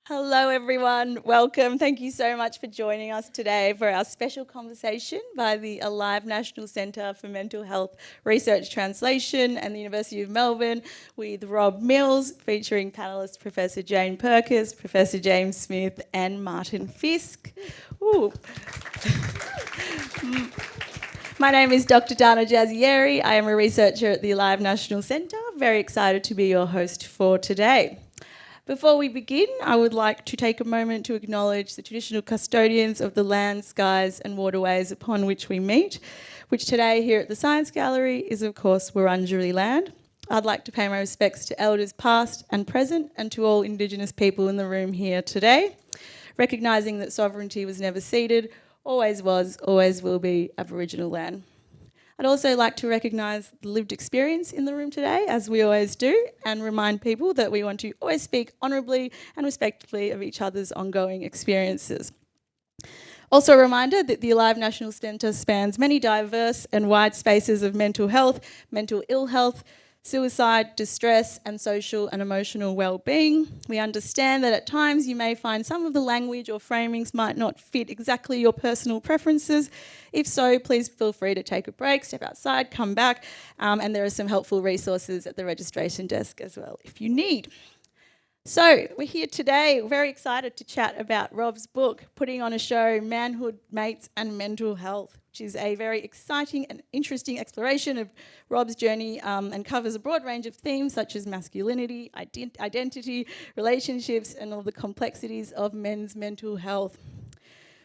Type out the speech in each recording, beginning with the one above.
Hello everyone, welcome. Thank you so much for joining us today for our special conversation by the Alive National Centre for Mental Health Research Translation and the University of Melbourne with Rob Mills, featuring panellists Professor Jane Pirkis, Professor James Smith and Martin Fisk. Ooh. My name is Dr. Dana Jazayeri. I am a researcher at the Alive National Centre. Very excited to be your host for today. Before we begin, I would like to take a moment to acknowledge the traditional custodians of the land, skies and waterways upon which we meet, which today here at the Science Gallery is of course Wurundjeri land. I'd like to pay my respects to elders past and present and to all Indigenous people in the room here today, recognising that sovereignty was never ceded, always was, always will be Aboriginal land. I'd also like to recognise the lived experience in the room today, as we always do, and remind people that we want to always speak honourably and respectfully of each other's ongoing experiences. Also a reminder that the Alive National Centre spans many diverse and wide spaces of mental health, mental ill health, suicide, distress and social and emotional well-being. We understand that at times you may find some of the language or framings might not fit exactly your personal preferences. If so, please feel free to take a break, step outside, come back, and there are some helpful resources at the registration desk as well if you need. So we're here today, very excited to chat about Rob's book, putting on a show, Manhood, Mates and Mental Health, which is a very exciting and interesting exploration of Rob's journey and covers a broad range of themes such as masculinity, identity, relationships and all the complexities of men's mental health.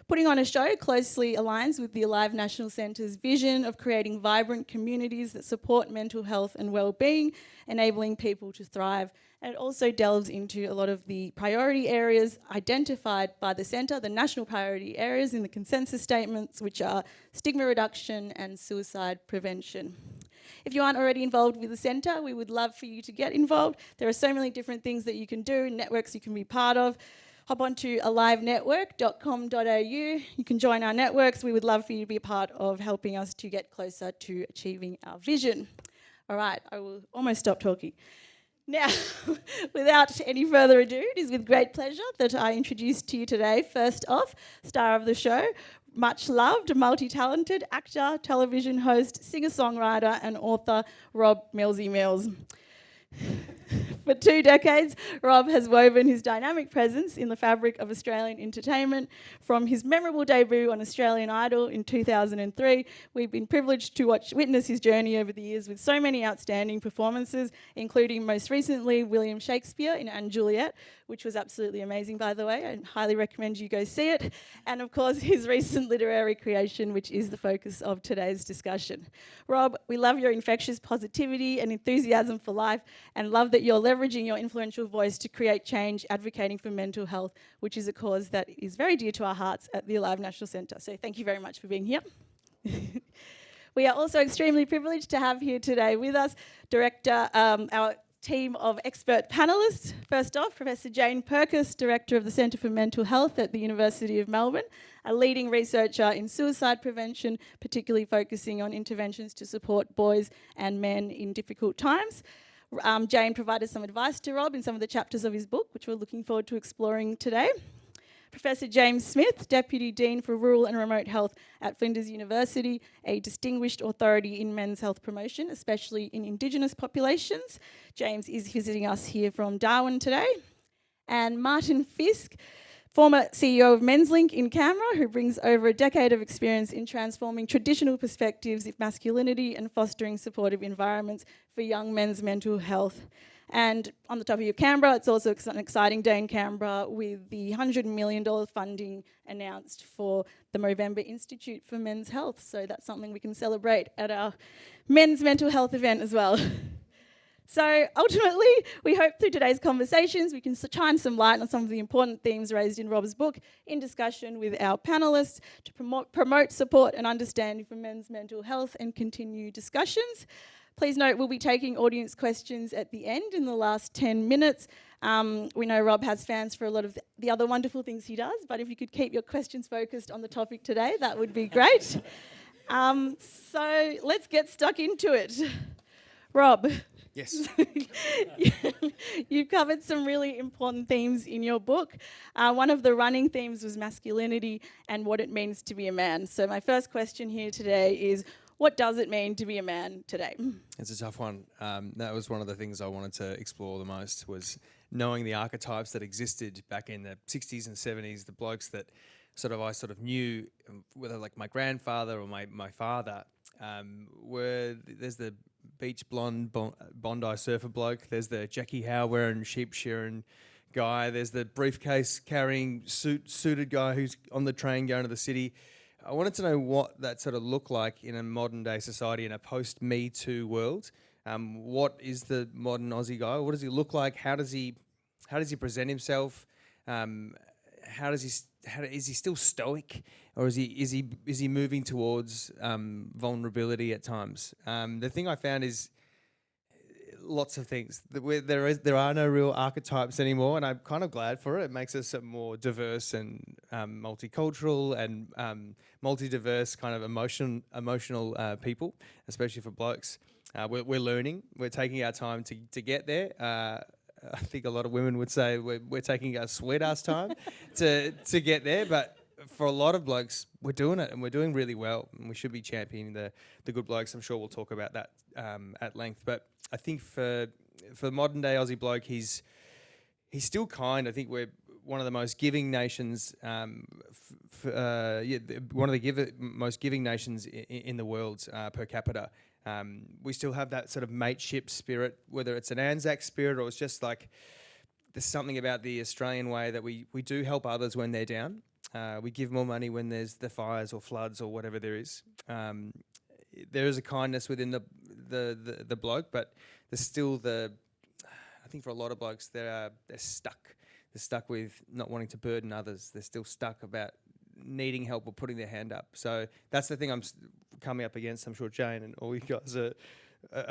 Putting on a show closely aligns with the Alive National Centre's vision of creating vibrant communities that support mental health and well-being, enabling people to thrive. And it also delves into a lot of the priority areas identified by the centre, the national priority areas in the consensus statements, which are stigma reduction and suicide prevention. If you aren't already involved with the centre, we would love for you to get involved. There are so many different things that you can do, networks you can be part of. Hop onto alivenetwork.com.au. You can join our networks. We would love for you to be a part of helping us to get closer to achieving our vision. All right, I will almost stop talking. Now, without any further ado, it is with great pleasure that I introduce to you today, first off, star of the show, much loved, multi-talented actor, television host, singer-songwriter and author, Rob Millsy Mills. For 2 decades, Rob has woven his dynamic presence in the fabric of Australian entertainment. From his memorable debut on Australian Idol in 2003, we've been privileged to witness his journey over the years with so many outstanding performances, including most recently William Shakespeare in & Juliet, which was absolutely amazing, by the way. I highly recommend you go see it. And of course, his recent literary creation, which is the focus of today's discussion. Rob, we love your infectious positivity and enthusiasm for life, and love that you're leveraging your influential voice to create change, advocating for mental health, which is a cause that is very dear to our hearts at the Alive National Centre. So thank you very much for being here. We are also extremely privileged to have here today with us our team of expert panellists. First off, Professor Jane Pirkis, Director of the Centre for Mental Health at the University of Melbourne, a leading researcher in suicide prevention, particularly focusing on interventions to support boys and men in difficult times. Jane provided some advice to Rob in some of the chapters of his book, which we're looking forward to exploring today. Professor James Smith, Deputy Dean for Rural and Remote Health at Flinders University, a distinguished authority in men's health promotion, especially in Indigenous populations. James is visiting us here from Darwin today. And Martin Fisk, former CEO of Menslink in Canberra, who brings over a decade of experience in transforming traditional perspectives of masculinity and fostering supportive environments for young men's mental health. And on the topic of Canberra, it's also an exciting day in Canberra with the $100 million funding announced for the Movember Institute for Men's Health. So that's something we can celebrate at our men's mental health event as well. So ultimately, we hope through today's conversations we can shine some light on some of the important themes raised in Rob's book in discussion with our panellists to promote support and understanding for men's mental health and continue discussions. Please note we'll be taking audience questions at the end in the last 10 minutes. We know Rob has fans for a lot of the other wonderful things he does, but if you could keep your questions focused on the topic today, that would be great. So let's get stuck into it. Rob, Yes. You've covered some really important themes in your book. One of the running themes was masculinity and what it means to be a man. So my first question here today is, what does it mean to be a man today? It's a tough one. That was one of the things I wanted to explore the most, was knowing the archetypes that existed back in the 60s and 70s, the blokes that I sort of knew, whether like my grandfather or my father, there's the beach blonde Bondi surfer bloke, there's the Jackie Howe wearing sheep shearing guy, there's the briefcase carrying suited guy who's on the train going to the city. I wanted to know what that sort of looked like in a modern day society, in a post Me Too world. What is the modern Aussie guy? What does he look like? How does he present himself? Is he still stoic, or is he moving towards vulnerability at times? The thing I found is lots of things. There are no real archetypes anymore, and I'm kind of glad for it. It makes us a more diverse and multicultural and multi-diverse kind of emotional people, especially for blokes. We're learning. We're taking our time to get there. I think a lot of women would say we're taking our sweet ass time to get there, but for a lot of blokes, we're doing it, and we're doing really well, and we should be championing the good blokes. I'm sure we'll talk about that at length, but I think for modern day Aussie bloke, he's still kind. I think we're one of the most giving nations, one of the most giving nations in the world per capita. We still have that sort of mateship spirit, whether it's an Anzac spirit or it's just like there's something about the Australian way that we do help others when they're down. We give more money when there's the fires or floods or whatever there is. There is a kindness within the bloke, but there's still I think for a lot of blokes, they're stuck. They're stuck with not wanting to burden others. They're still stuck about needing help or putting their hand up. So that's the thing I'm coming up against. I'm sure Jane and all you guys are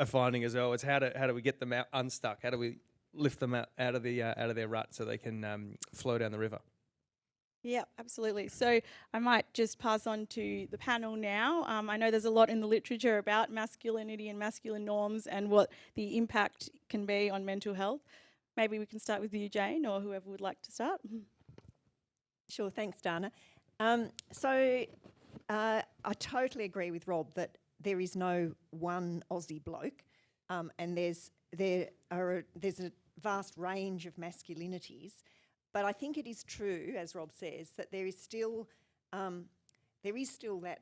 finding as well. It's how do we get them out unstuck? How do we lift them out of their rut so they can flow down the river? Yeah, absolutely. So I might just pass on to the panel now. I know there's a lot in the literature about masculinity and masculine norms and what the impact can be on mental health. Maybe we can start with you, Jane, or whoever would like to start. Sure, thanks, Dana. I totally agree with Rob that there is no one Aussie bloke, and there's a vast range of masculinities. But I think it is true, as Rob says, that there is still that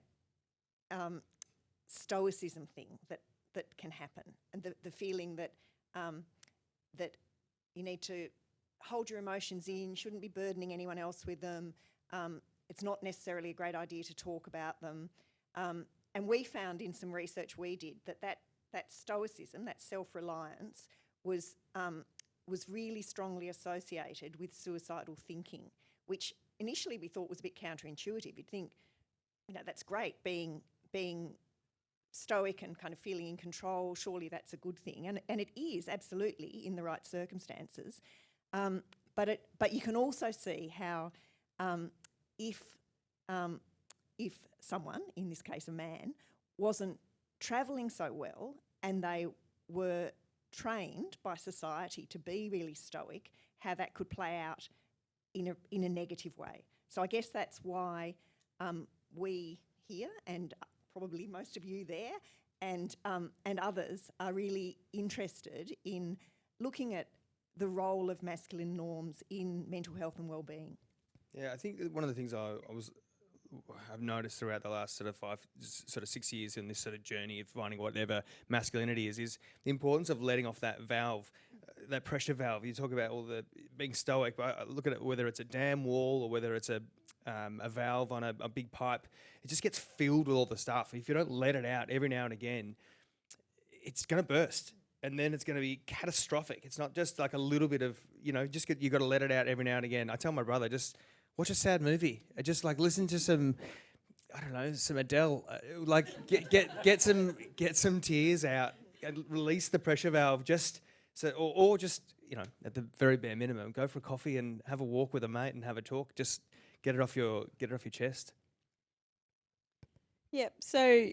stoicism thing that can happen, and the feeling that that you need to hold your emotions in, shouldn't be burdening anyone else with them. It's not necessarily a great idea to talk about them. And we found in some research we did that stoicism, that self-reliance, was really strongly associated with suicidal thinking, which initially we thought was a bit counterintuitive. You'd think, that's great, being stoic and kind of feeling in control, surely that's a good thing. And it is, absolutely, in the right circumstances. But you can also see how if someone, in this case a man, wasn't travelling so well and they were trained by society to be really stoic, how that could play out in a negative way. So I guess that's why we here, and probably most of you there, and others are really interested in looking at the role of masculine norms in mental health and well-being. Yeah, I think one of the things I've noticed throughout the last sort of 6 years in this sort of journey of finding whatever masculinity is the importance of letting off that valve, that pressure valve. You talk about all the being stoic, but I look at it, whether it's a dam wall or whether it's a valve on a big pipe, it just gets filled with all the stuff. If you don't let it out every now and again, it's going to burst. And then it's going to be catastrophic. It's not just like a little bit of, you got to let it out every now and again. I tell my brother, just watch a sad movie. Just like listen to some, I don't know, some Adele. Like get some tears out and release the pressure valve. Just so, or just at the very bare minimum, go for a coffee and have a walk with a mate and have a talk. Just get it off your chest. Yep. So,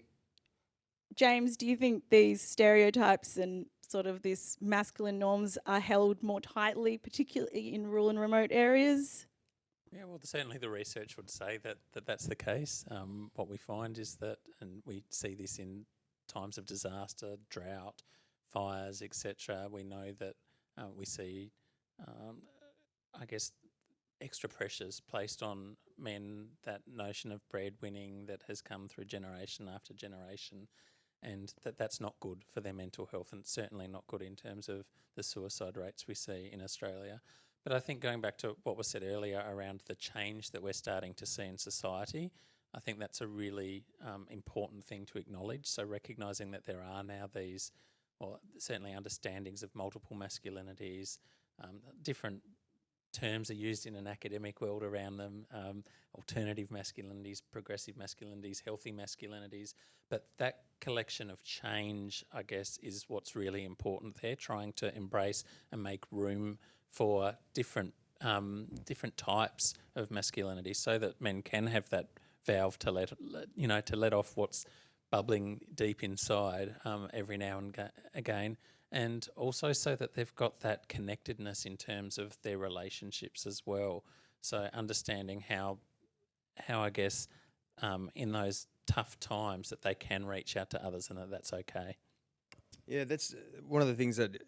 James, do you think these stereotypes and sort of this masculine norms are held more tightly, particularly in rural and remote areas? Yeah, well, certainly the research would say that that's the case. What we find is that, and we see this in times of disaster, drought, fires, etc. We know that we see, I guess, extra pressures placed on men, that notion of breadwinning that has come through generation after generation, and that's not good for their mental health, and certainly not good in terms of the suicide rates we see in Australia. But I think going back to what was said earlier around the change that we're starting to see in society, I think that's a really important thing to acknowledge. So recognising that there are now these, well, certainly understandings of multiple masculinities, different terms are used in an academic world around them, alternative masculinities, progressive masculinities, healthy masculinities. But that collection of change, I guess, is what's really important there, trying to embrace and make room for different types of masculinity, so that men can have that valve to let off what's bubbling deep inside every now and again, and also so that they've got that connectedness in terms of their relationships as well. So understanding how I guess in those tough times that they can reach out to others, and that's okay. Yeah, that's one of the things that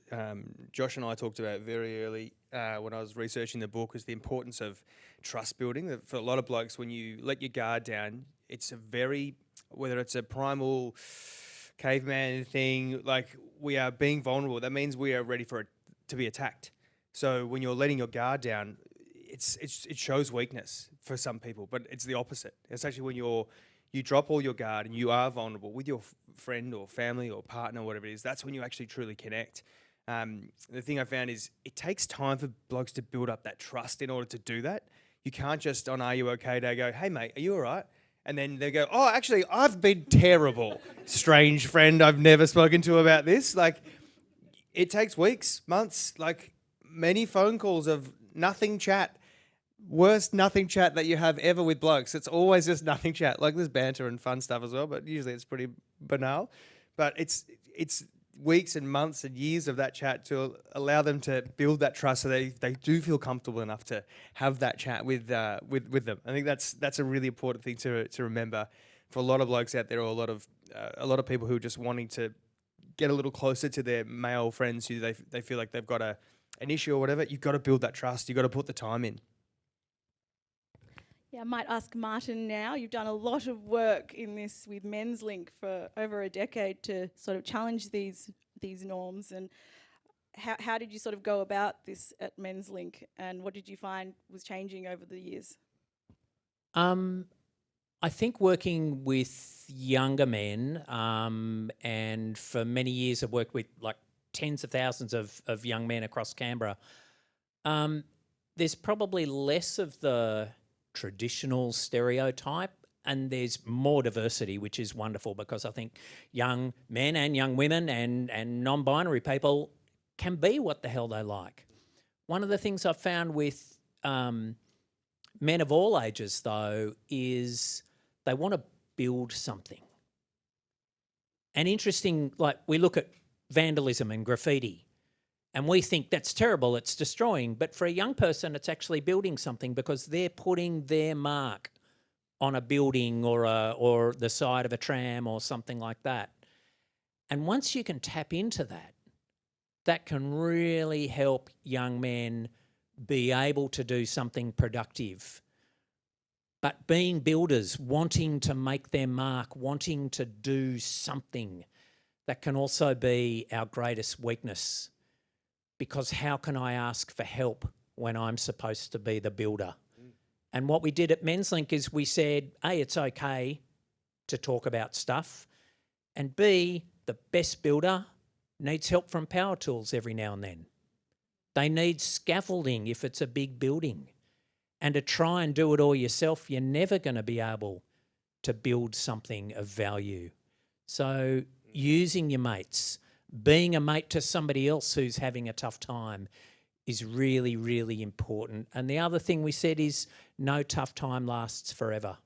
Josh and I talked about very early when I was researching the book, is the importance of trust building. That for a lot of blokes, when you let your guard down, it's whether it's a primal caveman thing, like we are being vulnerable, that means we are ready for it to be attacked. So when you're letting your guard down, it shows weakness for some people, but it's the opposite. It's actually when you drop all your guard and you are vulnerable with your friend or family or partner, whatever it is, that's when you actually truly connect. The thing I found is it takes time for blokes to build up that trust in order to do that. You can't just on Are You OK Day go, hey mate, are you all right? And then they go, oh, actually, I've been terrible. Strange friend I've never spoken to about this. Like, it takes weeks, months, like many phone calls of nothing chat. Worst nothing chat that you have ever with blokes. It's always just nothing chat. Like, there's banter and fun stuff as well, but usually it's pretty banal. But it's weeks and months and years of that chat to allow them to build that trust, so they do feel comfortable enough to have that chat with them. I think that's a really important thing to remember for a lot of blokes out there, or a lot of people who are just wanting to get a little closer to their male friends who they feel like they've got an issue or whatever. You've got to build that trust. You've got to put the time in. Yeah, I might ask Martin now. You've done a lot of work in this with Menslink for over a decade to sort of challenge these norms. And how did you sort of go about this at Menslink, and what did you find was changing over the years? I think working with younger men, and for many years I've worked with like tens of thousands of young men across Canberra, there's probably less of the traditional stereotype, and there's more diversity, which is wonderful, because I think young men and young women and non-binary people can be what the hell they like. One of the things I've found with men of all ages, though, is they want to build something. And interesting, like we look at vandalism and graffiti, and we think that's terrible, it's destroying. But for a young person, it's actually building something, because they're putting their mark on a building or the side of a tram or something like that. And once you can tap into that, that can really help young men be able to do something productive. But being builders, wanting to make their mark, wanting to do something, that can also be our greatest weakness. Because how can I ask for help when I'm supposed to be the builder? And what we did at Menslink is we said, A, it's okay to talk about stuff, and B, the best builder needs help from power tools every now and then. They need scaffolding if it's a big building. And to try and do it all yourself, you're never going to be able to build something of value. So using your mates, being a mate to somebody else who's having a tough time is really, really important. And the other thing we said is no tough time lasts forever,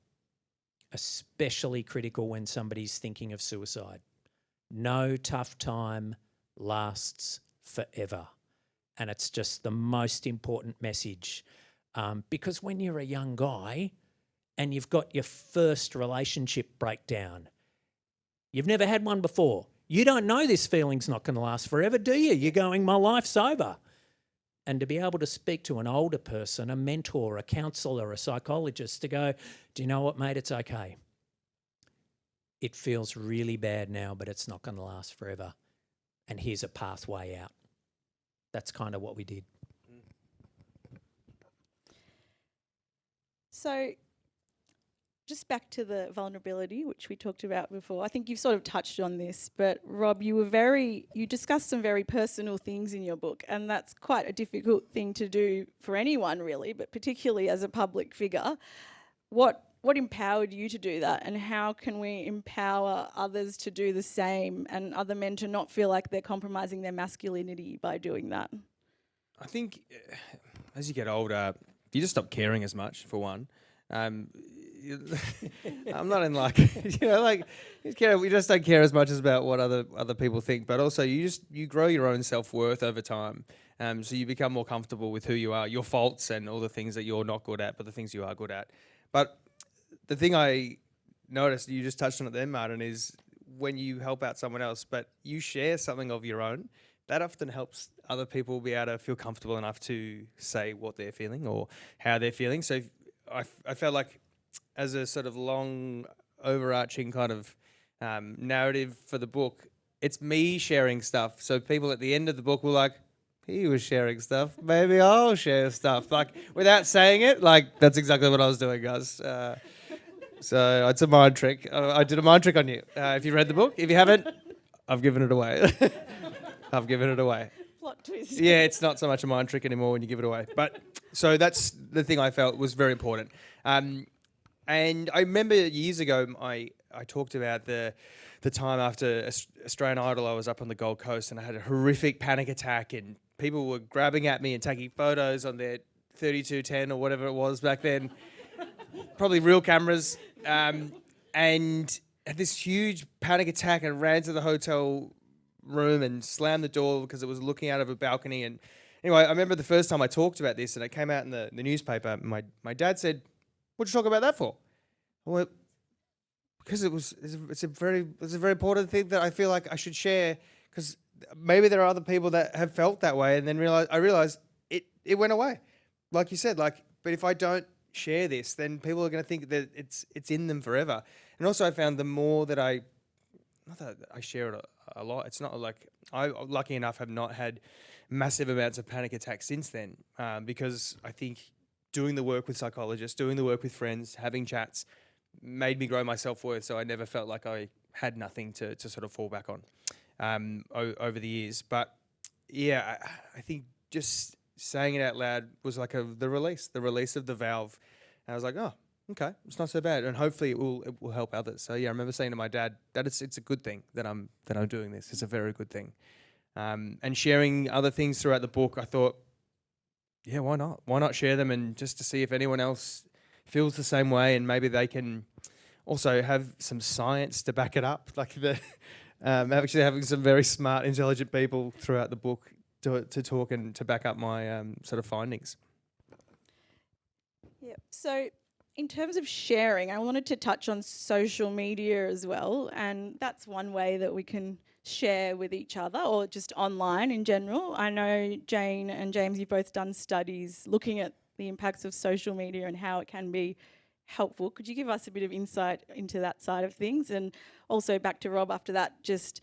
especially critical when somebody's thinking of suicide. No tough time lasts forever. And it's just the most important message. Because when you're a young guy and you've got your first relationship breakdown, you've never had one before. You don't know this feeling's not going to last forever, do you? You're going, my life's over. And to be able to speak to an older person, a mentor, a counsellor, a psychologist, to go, do you know what, mate, it's okay. It feels really bad now, but it's not going to last forever. And here's a pathway out. That's kind of what we did. So just back to the vulnerability, which we talked about before. I think you've sort of touched on this, but Rob, you discussed some very personal things in your book, and that's quite a difficult thing to do for anyone really, but particularly as a public figure. What empowered you to do that, and how can we empower others to do the same and other men to not feel like they're compromising their masculinity by doing that? I think as you get older, you just stop caring as much, for one. I'm not in like, we just don't care as much about what other people think, but also you grow your own self-worth over time. So you become more comfortable with who you are, your faults and all the things that you're not good at, but the things you are good at. But the thing I noticed, you just touched on it then, Martin, is when you help out someone else, but you share something of your own, that often helps other people be able to feel comfortable enough to say what they're feeling or how they're feeling. So I felt like as a sort of long overarching kind of narrative for the book, it's me sharing stuff. So people at the end of the book were like, he was sharing stuff, maybe I'll share stuff. Like without saying it, like that's exactly what I was doing, guys. So it's a mind trick. I did a mind trick on you. If you read the book, if you haven't, I've given it away. I've given it away. Plot twist. Yeah, it's not so much a mind trick anymore when you give it away. But so that's the thing I felt was very important. And I remember years ago, I talked about the time after Australian Idol, I was up on the Gold Coast and I had a horrific panic attack and people were grabbing at me and taking photos on their 3210 or whatever it was back then. Probably real cameras. And had this huge panic attack and ran to the hotel room and slammed the door because it was looking out of a balcony. And anyway, I remember the first time I talked about this and it came out in the newspaper. My dad said, "What'd you talk about that for?" I went, because it's a very important thing that I feel like I should share, because maybe there are other people that have felt that way, and then I realized it went away, like you said. Like, but if I don't share this, then people are going to think that it's in them forever. And also, I found the more that not that I share it a lot. It's not like I, lucky enough, have not had massive amounts of panic attacks since then, because I think doing the work with psychologists, doing the work with friends, having chats, made me grow my self-worth, so I never felt like I had nothing to sort of fall back on over the years. But yeah, I think just saying it out loud was like the release of the valve. And I was like, oh, okay, it's not so bad, and hopefully it will help others. So yeah, I remember saying to my dad that it's a good thing that I'm doing this. It's a very good thing. And sharing other things throughout the book, I thought, yeah, why not? Why not share them, and just to see if anyone else feels the same way, and maybe they can also have some science to back it up. Like actually having some very smart, intelligent people throughout the book to talk and to back up my sort of findings. Yeah. So in terms of sharing, I wanted to touch on social media as well, and that's one way that we can share with each other, or just online in general. I know Jane and James, you've both done studies looking at the impacts of social media and how it can be helpful. Could you give us a bit of insight into that side of things? And also back to Rob after that, just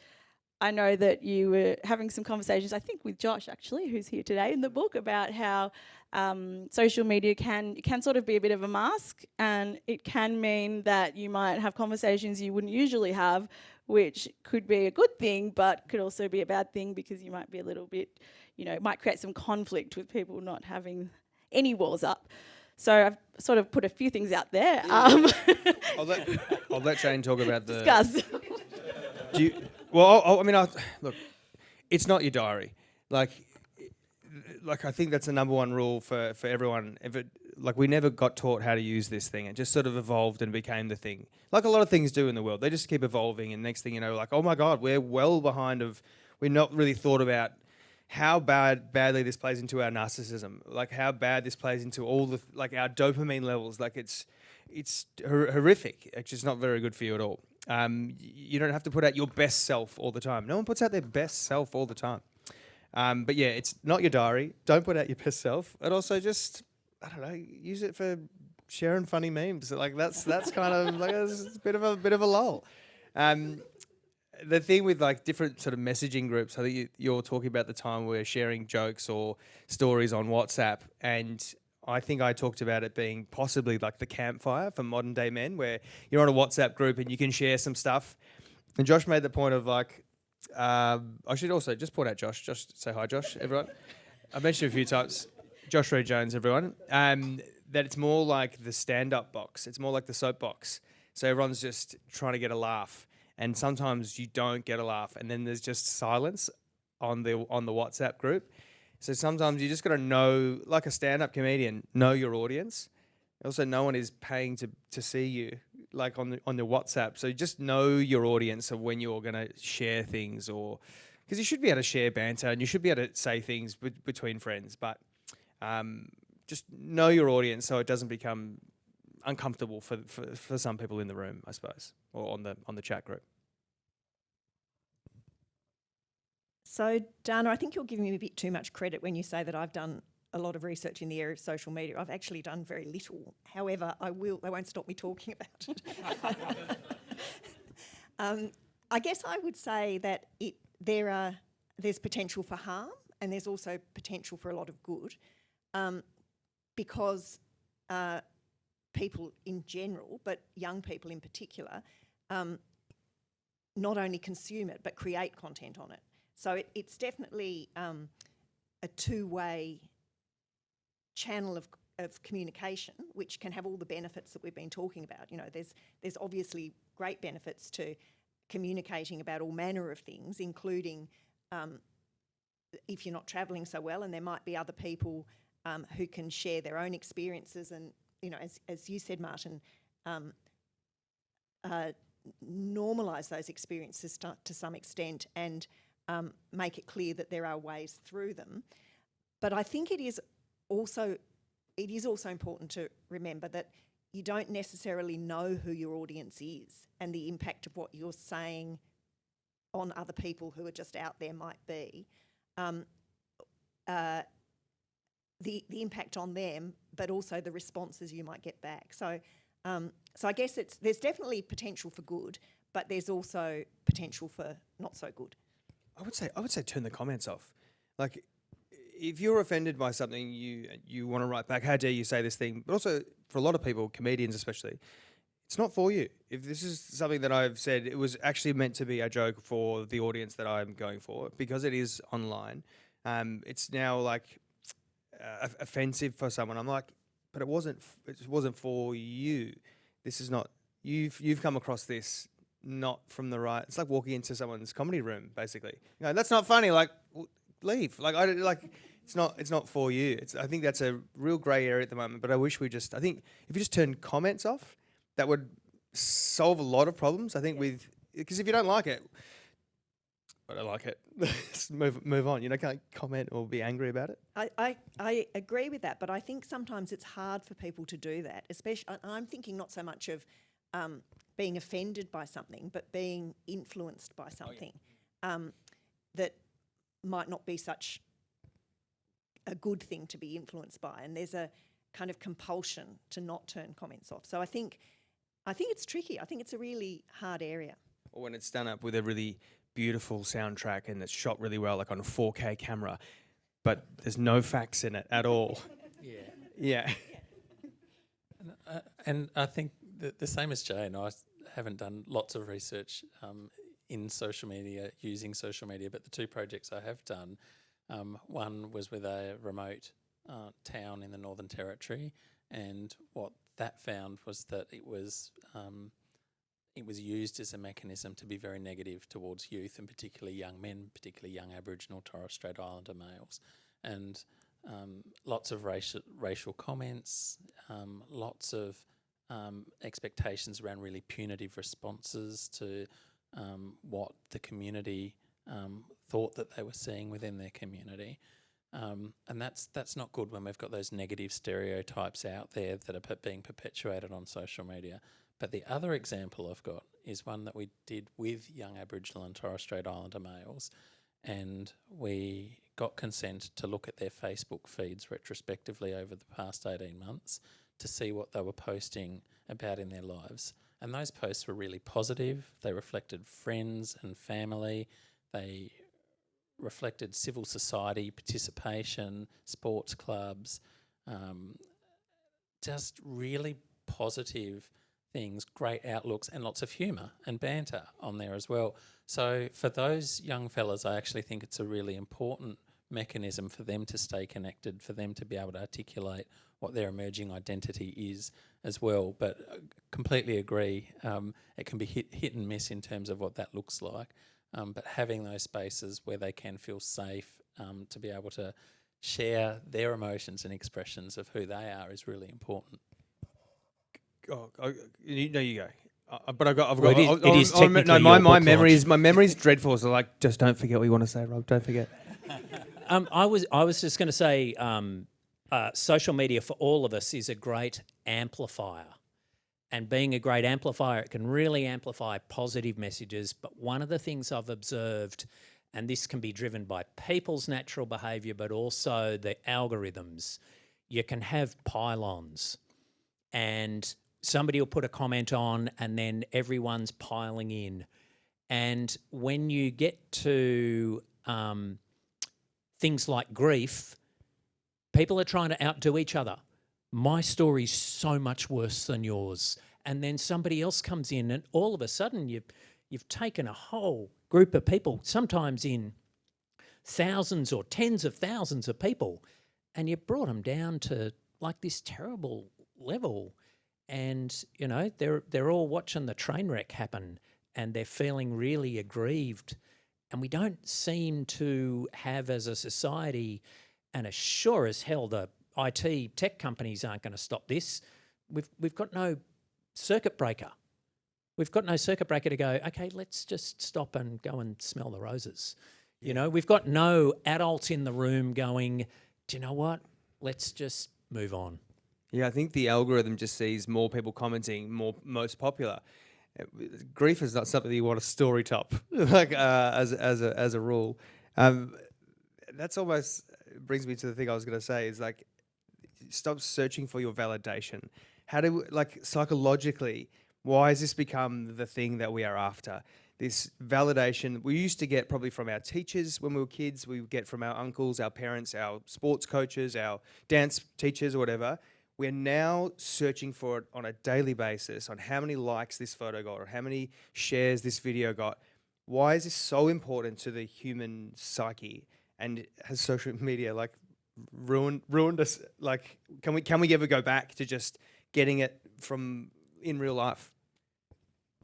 I know that you were having some conversations, I think with Josh actually, who's here today in the book, about how social media can sort of be a bit of a mask, and it can mean that you might have conversations you wouldn't usually have, which could be a good thing, but could also be a bad thing, because you might be a little bit, it might create some conflict with people not having any walls up. So I've sort of put a few things out there. I'll let Jane talk about the... Discuss. Look, it's not your diary. Like I think that's the number one rule for everyone. We never got taught how to use this thing. It just sort of evolved and became the thing. Like a lot of things do in the world. They just keep evolving, and next thing you know, like, oh my God, we're well behind of we've not really thought about how badly this plays into our narcissism, like how bad this plays into all the like our dopamine levels. Like it's horrific. It's just not very good for you at all. You don't have to put out your best self all the time. No one puts out their best self all the time. But yeah, it's not your diary. Don't put out your best self. And also just, I don't know, use it for sharing funny memes. Like that's kind of like a bit of a lull. The thing with like different sort of messaging groups, I think you're talking about the time we're sharing jokes or stories on WhatsApp, and I think I talked about it being possibly like the campfire for modern day men, where you're on a WhatsApp group and you can share some stuff. And Josh made the point of like, I should also just point out Josh. Josh, say hi, Josh, everyone. I've mentioned a few times, Josh Reed Jones, everyone, that it's more like the stand-up box. It's more like the soapbox. So everyone's just trying to get a laugh. And sometimes you don't get a laugh, and then there's just silence on the WhatsApp group. So sometimes you just got to know, like a stand-up comedian, know your audience. Also, no one is paying to see you, like on the WhatsApp. So just know your audience of when you're going to share things, or because you should be able to share banter and you should be able to say things between friends. But just know your audience so it doesn't become uncomfortable for some people in the room, I suppose, or on the chat group. So, Dana, I think you're giving me a bit too much credit when you say that I've done a lot of research in the area of social media. I've actually done very little. However, they won't stop me talking about it. I guess I would say that there's potential for harm, and there's also potential for a lot of good, because people in general, but young people in particular, not only consume it but create content on it. So it's definitely a two-way channel of communication, which can have all the benefits that we've been talking about. You know, there's obviously great benefits to communicating about all manner of things, including if you're not travelling so well, and there might be other people who can share their own experiences, and you know, as you said, Martin, normalise those experiences to some extent, and make it clear that there are ways through them. But I think it is also important to remember that you don't necessarily know who your audience is, and the impact of what you're saying on other people who are just out there might be. The impact on them, but also the responses you might get back. So I guess there's definitely potential for good, but there's also potential for not so good. I would say turn the comments off. Like, if you're offended by something, you want to write back, how dare you say this thing? But also, for a lot of people, comedians especially, it's not for you. If this is something that I've said, it was actually meant to be a joke for the audience that I'm going for, because it is online. It's now like offensive for someone. I'm like, but it wasn't for you. This is not, you've come across this not from the right. It's like walking into someone's comedy room, basically. You know, that's not funny. Like, leave. Like, it's not for you. I think that's a real grey area at the moment. But I wish I think if you just turn comments off, that would solve a lot of problems. I think because if you don't like it, I don't like it. Just move on. You know, can't comment or be angry about it. I agree with that, but I think sometimes it's hard for people to do that. Especially, I'm thinking not so much of being offended by something, but being influenced by something that might not be such a good thing to be influenced by, and there's a kind of compulsion to not turn comments off. So I think it's tricky. I think it's a really hard area. Or when it's done up with a really beautiful soundtrack and it's shot really well, like on a 4K camera, but there's no facts in it at all. Yeah. And I think the same as Jane, I haven't done lots of research in social media, using social media, but the two projects I have done, one was with a remote town in the Northern Territory, and what that found was that it was used as a mechanism to be very negative towards youth, and particularly young men, particularly young Aboriginal Torres Strait Islander males, and lots of racial comments, lots of expectations around really punitive responses to what the community thought that they were seeing within their community. And that's not good when we've got those negative stereotypes out there that are being perpetuated on social media. But the other example I've got is one that we did with young Aboriginal and Torres Strait Islander males, and we got consent to look at their Facebook feeds retrospectively over the past 18 months to see what they were posting about in their lives. And those posts were really positive. They reflected friends and family. They reflected civil society participation, sports clubs, just really positive things, great outlooks, and lots of humour and banter on there as well. So for those young fellas, I actually think it's a really important mechanism for them to stay connected, for them to be able to articulate what their emerging identity is as well. But completely agree, it can be hit and miss in terms of what that looks like. But having those spaces where they can feel safe to be able to share their emotions and expressions of who they are is really important. You go. But I've got. Well, it is technically no, your my book memory's dreadful. So like, just don't forget what you want to say, Rob. Don't forget. I was just going to say, social media for all of us is a great amplifier. And being a great amplifier, it can really amplify positive messages. But one of the things I've observed, and this can be driven by people's natural behaviour, but also the algorithms, you can have pylons. And somebody will put a comment on and then everyone's piling in. And when you get to things like grief, people are trying to outdo each other. My story's so much worse than yours. And then somebody else comes in and all of a sudden you've taken a whole group of people, sometimes in thousands or tens of thousands of people, and you brought them down to like this terrible level. And, you know, they're all watching the train wreck happen and they're feeling really aggrieved. And we don't seem to have as a society, and as sure as hell the IT tech companies aren't going to stop this. We've got no circuit breaker. We've got no circuit breaker to go, okay, let's just stop and go and smell the roses. Yeah. You know, we've got no adults in the room going, do you know what? Let's just move on. Yeah, I think the algorithm just sees more people commenting, most popular. Grief is not something that you want to story top, like as a rule. That's almost brings me to the thing I was going to say is like, stop searching for your validation. How do psychologically, why has this become the thing that we are after? This validation we used to get probably from our teachers when we were kids. We would get from our uncles, our parents, our sports coaches, our dance teachers, or whatever. We're now searching for it on a daily basis on how many likes this photo got or how many shares this video got. Why is this so important to the human psyche? And has social media like ruined us? Like, can we ever go back to just getting it from in real life?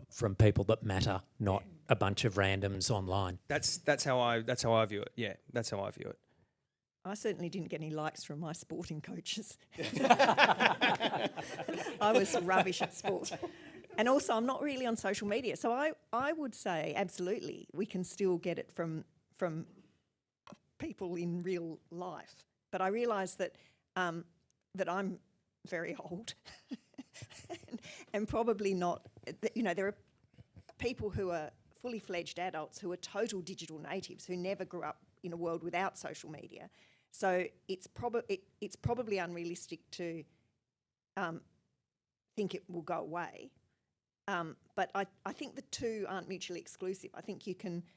From people that matter, not a bunch of randoms online. That's how I view it. Yeah, that's how I view it. I certainly didn't get any likes from my sporting coaches. I was rubbish at sport. And also, I'm not really on social media. So I would say, absolutely, we can still get it from people in real life. But I realise that that I'm very old and probably not, you know, there are people who are fully fledged adults who are total digital natives who never grew up in a world without social media. So it's probably unrealistic to think it will go away. But I think the two aren't mutually exclusive. I think you can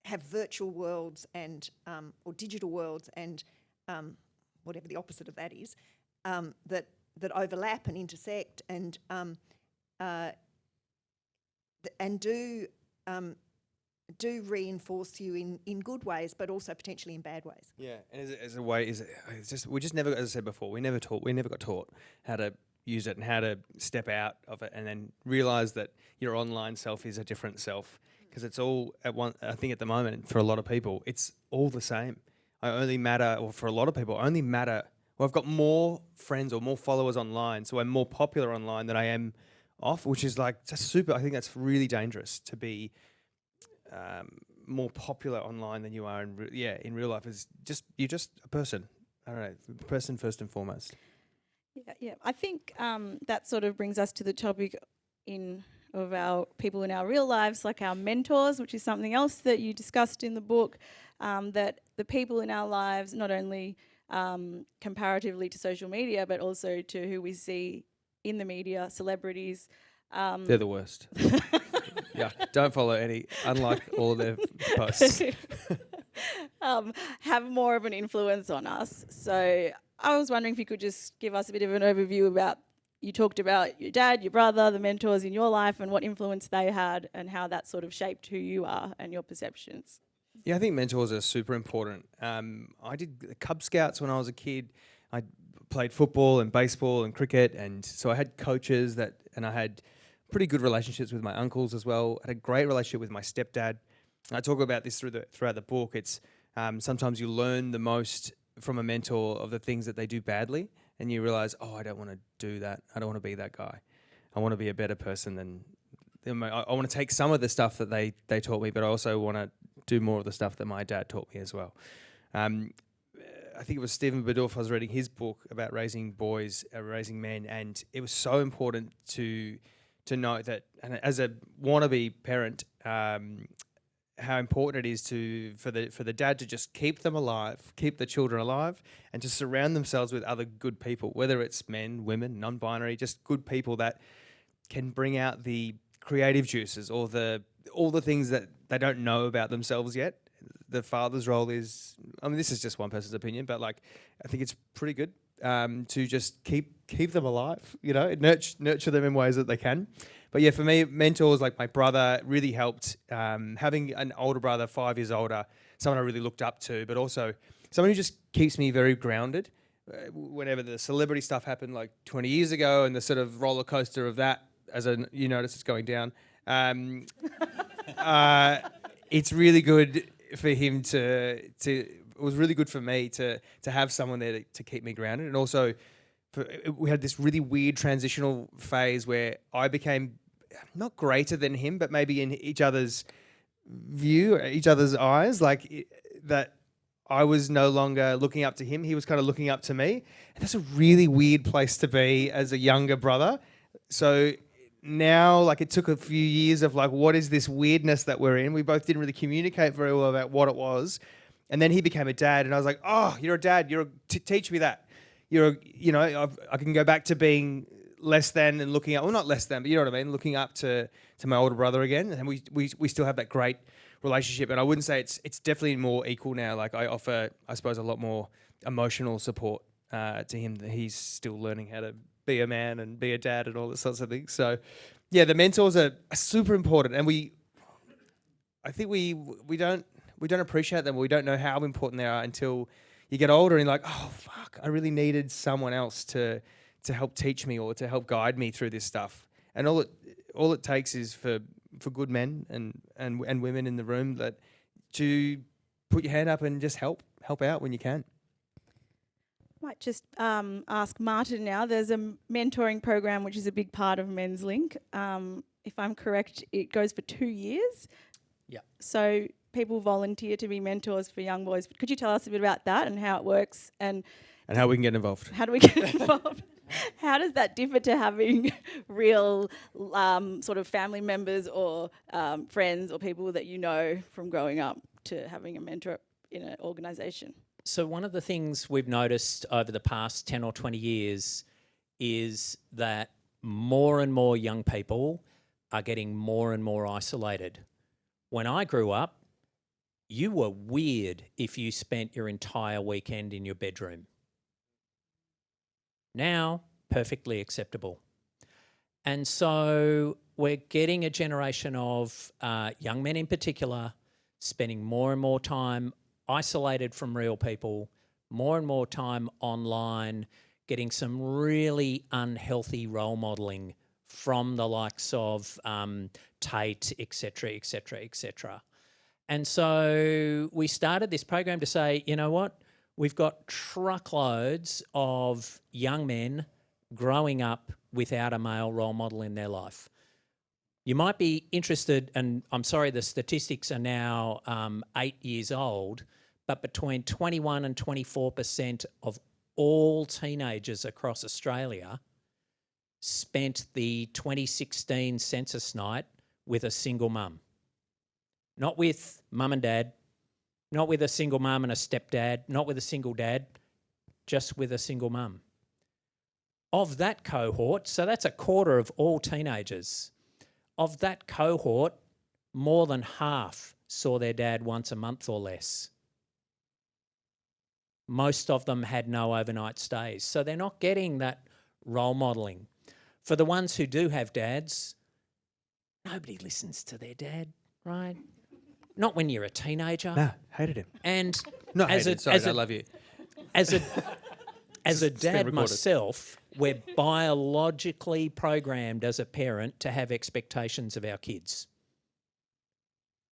have virtual worlds and or digital worlds and whatever the opposite of that is that overlap and intersect and do reinforce you in good ways, but also potentially in bad ways. Yeah, and as a way, it's just we just never, as I said before, we never got taught how to use it and how to step out of it, and then realise that your online self is a different self, because it's all at one. I think at the moment for a lot of people, it's all the same. I only matter, or for a lot of people, I only matter. Well, I've got more friends or more followers online, so I'm more popular online than I am off, which is like just super. I think that's really dangerous to be more popular online than you are in real life. Is just you're just a person. I don't know, person first and foremost. Yeah. I think that sort of brings us to the topic of our people in our real lives, like our mentors, which is something else that you discussed in the book, that the people in our lives, not only comparatively to social media, but also to who we see in the media, celebrities. They're the worst. Yeah, don't follow any, unlike all of their posts. Have more of an influence on us. So I was wondering if you could just give us a bit of an overview about, you talked about your dad, your brother, the mentors in your life and what influence they had and how that sort of shaped who you are and your perceptions. Yeah, I think mentors are super important. I did Cub Scouts when I was a kid. I played football and baseball and cricket, and so I had coaches and I had pretty good relationships with my uncles as well. I had a great relationship with my stepdad. I talk about this throughout the book. It's sometimes you learn the most from a mentor of the things that they do badly, and you realize, oh, I don't want to do that. I don't want to be that guy. I want to be a better person than I want to take some of the stuff that they taught me, but I also want to do more of the stuff that my dad taught me as well. I think it was Stephen Burdorf, I was reading his book about raising boys, raising men, and it was so important to note that, and as a wannabe parent, how important it is for the dad to just keep them alive, keep the children alive, and to surround themselves with other good people, whether it's men, women, non-binary, just good people that can bring out the creative juices or all the things that they don't know about themselves yet. The father's role is, I mean, this is just one person's opinion, but like, I think it's pretty good to just keep them alive, you know, nurture them in ways that they can. But yeah, for me, mentors like my brother really helped. Having an older brother, 5 years older, someone I really looked up to, but also someone who just keeps me very grounded. Whenever the celebrity stuff happened like 20 years ago and the sort of roller coaster of that, you notice it's going down, it's really good for him it was really good for me to have someone there to keep me grounded. And also, we had this really weird transitional phase where I became not greater than him, but maybe in each other's view, each other's eyes, that I was no longer looking up to him. He was kind of looking up to me. And that's a really weird place to be as a younger brother. So now, like, it took a few years of like, what is this weirdness that we're in? We both didn't really communicate very well about what it was. And then he became a dad, and I was like, oh, you're a dad. Teach me that. I can go back to being less than and looking up, well, not less than, but you know what I mean, looking up to my older brother again. And we still have that great relationship. And I wouldn't say it's definitely more equal now. Like, I offer, I suppose, a lot more emotional support to him, that he's still learning how to be a man and be a dad and all those sorts of things. So yeah, the mentors are super important. And I think we don't appreciate them. We don't know how important they are until you get older and you're like, oh fuck, I really needed someone else to help teach me or to help guide me through this stuff. And all it takes is for good men and women in the room to put your hand up and just help out when you can. Might just ask Martin now. There's a mentoring program which is a big part of Menslink. If I'm correct, it goes for 2 years. Yeah. So people volunteer to be mentors for young boys. Could you tell us a bit about that and how it works and how we can get involved? How do we get involved? How does that differ to having real sort of family members or friends or people that you know from growing up to having a mentor in an organisation? So one of the things we've noticed over the past 10 or 20 years is that more and more young people are getting more and more isolated. When I grew up, you were weird if you spent your entire weekend in your bedroom. Now, perfectly acceptable. And so we're getting a generation of young men in particular spending more and more time isolated from real people, more and more time online, getting some really unhealthy role modelling from the likes of Tate, etc., etc., etc. And so we started this program to say, you know what, we've got truckloads of young men growing up without a male role model in their life. You might be interested, and I'm sorry, the statistics are now 8 years old, but between 21 and 24% of all teenagers across Australia spent the 2016 census night with a single mum. Not with mum and dad, not with a single mum and a stepdad, not with a single dad, just with a single mum. Of that cohort, so that's a quarter of all teenagers, of that cohort, more than half saw their dad once a month or less. Most of them had no overnight stays, so they're not getting that role modelling. For the ones who do have dads, nobody listens to their dad, right? Not when you're a teenager. No, hated him. And Not as hated, a, sorry, as I a, love you. as a as a It's been dad recorded. myself, we're biologically programmed as a parent to have expectations of our kids.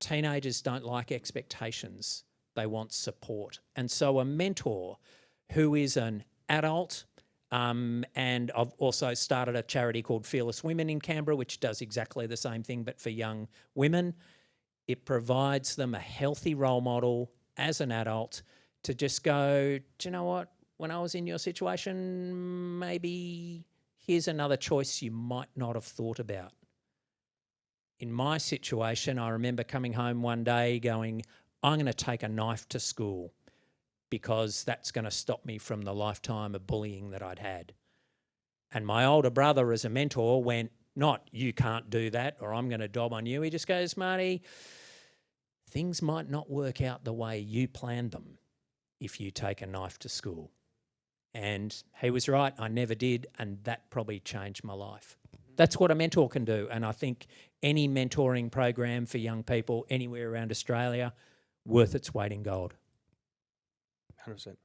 Teenagers don't like expectations. They want support. And so a mentor who is an adult, and I've also started a charity called Fearless Women in Canberra, which does exactly the same thing but for young women. It provides them a healthy role model as an adult to just go, do you know what? When I was in your situation, maybe here's another choice you might not have thought about. In my situation, I remember coming home one day going, I'm going to take a knife to school because that's going to stop me from the lifetime of bullying that I'd had. And my older brother, as a mentor, went, not you can't do that or I'm going to dob on you. He just goes, Marty, things might not work out the way you planned them if you take a knife to school. And he was right, I never did, and that probably changed my life. That's what a mentor can do, and I think any mentoring program for young people anywhere around Australia, worth its weight in gold. 100%.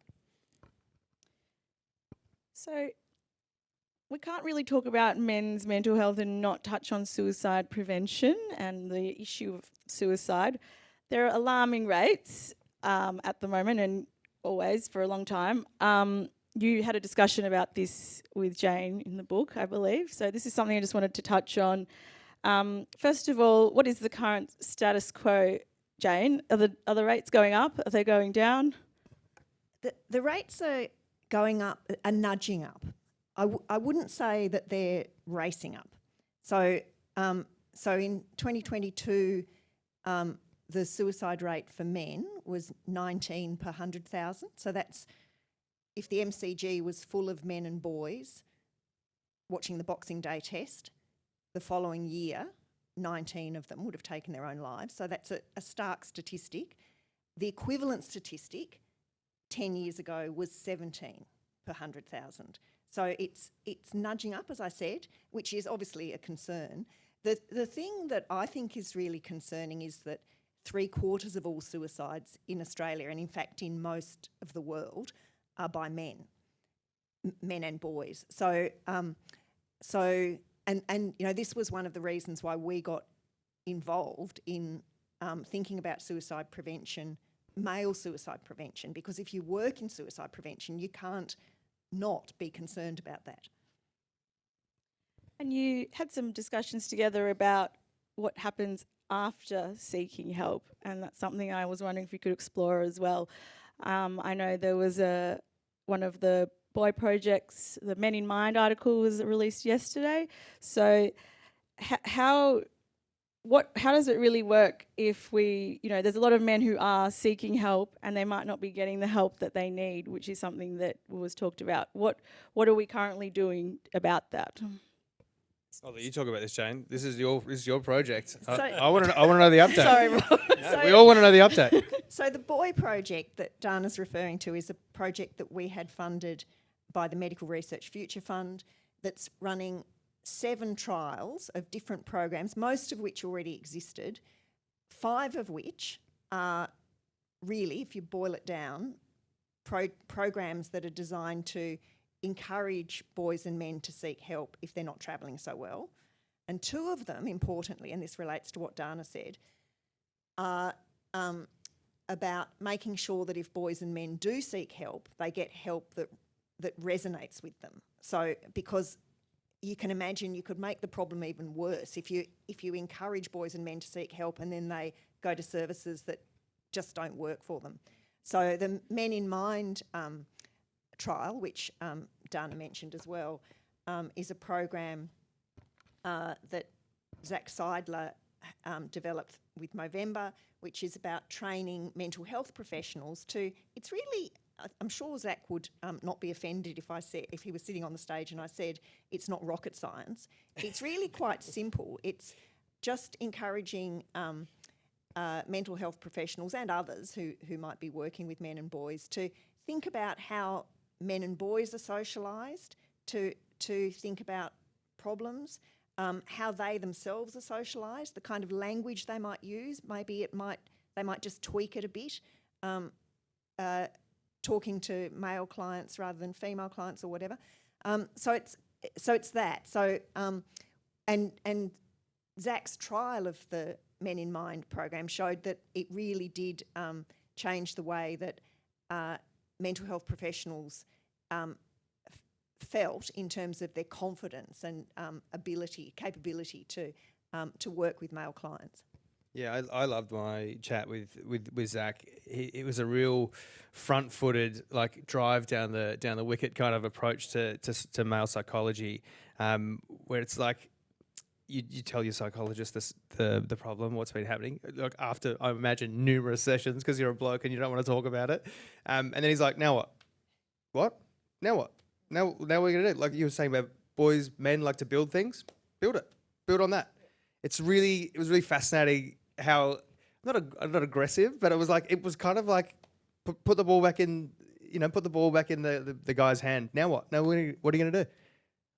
So we can't really talk about men's mental health and not touch on suicide prevention and the issue of suicide. There are alarming rates at the moment and always for a long time. You had a discussion about this with Jane in the book, I believe. So this is something I just wanted to touch on. First of all, what is the current status quo, Jane? Are the rates going up? Are they going down? The rates are going up, are nudging up. I wouldn't say that they're racing up. So in 2022, the suicide rate for men was 19 per 100,000. So that's, if the MCG was full of men and boys watching the Boxing Day test, the following year, 19 of them would have taken their own lives. So that's a stark statistic. The equivalent statistic 10 years ago was 17 per 100,000. So it's nudging up, as I said, which is obviously a concern. The thing that I think is really concerning is that 3/4 of all suicides in Australia, and in fact in most of the world, are by men and boys. So you know, this was one of the reasons why we got involved in thinking about suicide prevention, male suicide prevention, because if you work in suicide prevention, you can't not be concerned about that. And you had some discussions together about what happens after seeking help, and that's something I was wondering if you could explore as well. I know there was one of the boy projects, the Men in Mind article was released yesterday. So how does it really work if we, there's a lot of men who are seeking help and they might not be getting the help that they need, which is something that was talked about. What are we currently doing about that? I'll let you talk about this, Jane. This is your project. So- I want to know the update. Sorry, Rob. No, we all want to know the update. So the boy project that Dana's referring to is a project that we had funded by the Medical Research Future Fund that's running 7 trials of different programs, most of which already existed, 5 of which are really, if you boil it down, programs that are designed to encourage boys and men to seek help if they're not travelling so well. And 2 of them, importantly, and this relates to what Dana said, are about making sure that if boys and men do seek help, they get help that resonates with them. So because you can imagine you could make the problem even worse if you encourage boys and men to seek help and then they go to services that just don't work for them. So the Men in Mind trial, which Dana mentioned as well, is a program that Zach Seidler developed with Movember, which is about training mental health professionals to. It's really, I'm sure Zach would not be offended if he was sitting on the stage and I said it's not rocket science. It's really quite simple. It's just encouraging mental health professionals and others who might be working with men and boys to think about how men and boys are socialised, to think about problems, how they themselves are socialised, the kind of language they might use. Maybe they might just tweak it a bit, talking to male clients rather than female clients or whatever. So it's that. So and Zach's trial of the Men in Mind program showed that it really did change the way that mental health professionals felt in terms of their confidence and capability to work with male clients. Yeah, I loved my chat with Zach. It was a real front-footed, like, drive down the wicket kind of approach to male psychology, where it's like you tell your psychologist the problem, what's been happening, like after, I imagine, numerous sessions because you're a bloke and you don't want to talk about it, and then he's like, now what? What? Now what? Now what are we gonna do? Like you were saying about boys, men like to build things. Build it. Build on that. It was really fascinating how not aggressive, but it was kind of like put the ball back in, put the ball back in the guy's hand. Now what? Now what are you going to do?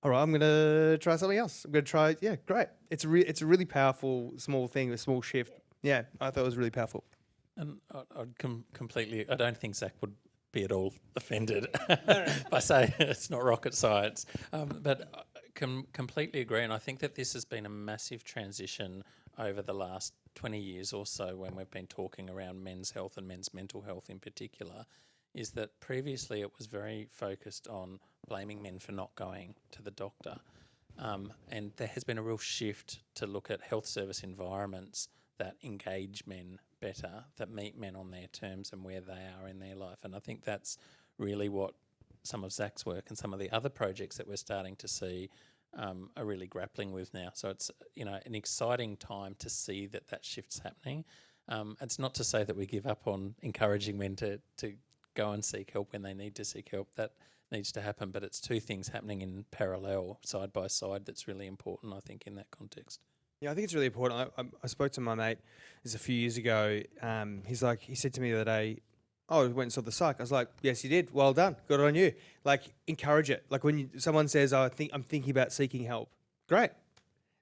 All right, I'm going to try something else. I'm going to try. Yeah, great. It's a really powerful small thing, a small shift. Yeah, I thought it was really powerful. And I'd completely. I don't think Zach would be at all offended by saying it's not rocket science, but I completely agree. And I think that this has been a massive transition over the last 20 years or so when we've been talking around men's health and men's mental health in particular, is that previously it was very focused on blaming men for not going to the doctor. And there has been a real shift to look at health service environments that engage men better, that meet men on their terms and where they are in their life. And I think that's really what some of Zach's work and some of the other projects that we're starting to see are really grappling with now. So it's an exciting time to see that shift's happening. It's not to say that we give up on encouraging men to go and seek help when they need to seek help. That needs to happen, but it's two things happening in parallel, side by side, that's really important, I think, in that context. Yeah, I think it's really important. I spoke to my mate a few years ago. He said to me the other day, "Oh, I went and saw the psych." I was like, "Yes, you did. Well done. Good on you." Like, encourage it. Like when someone says, "Oh, I'm thinking about seeking help." Great.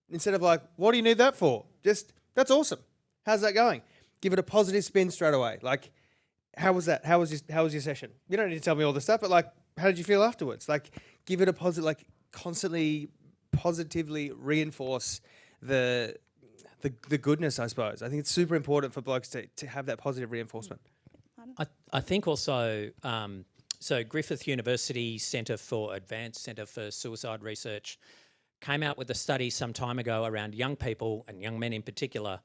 Instead of like, "What do you need that for?" Just, "That's awesome. How's that going?" Give it a positive spin straight away. Like, how was that? How was your session? You don't need to tell me all the stuff, but like, how did you feel afterwards? Like, give it a positive, like, constantly positively reinforce the goodness, I suppose. I think it's super important for blokes to have that positive reinforcement. I think also, so Griffith University Centre for Advanced Centre for Suicide Research came out with a study some time ago around young people and young men in particular.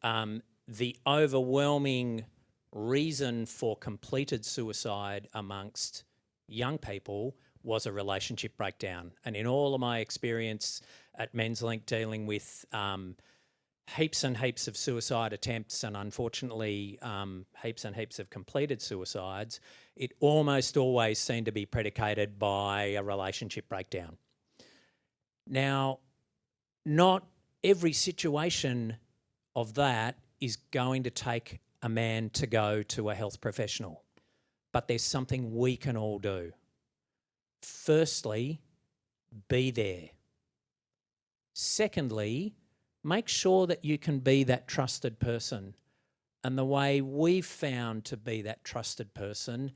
The overwhelming reason for completed suicide amongst young people was a relationship breakdown. And in all of my experience at Menslink dealing with heaps and heaps of suicide attempts and unfortunately heaps and heaps of completed suicides, it almost always seemed to be predicated by a relationship breakdown. Now, not every situation of that is going to take a man to go to a health professional, but there's something we can all do. Firstly, be there. Secondly, make sure that you can be that trusted person. And the way we've found to be that trusted person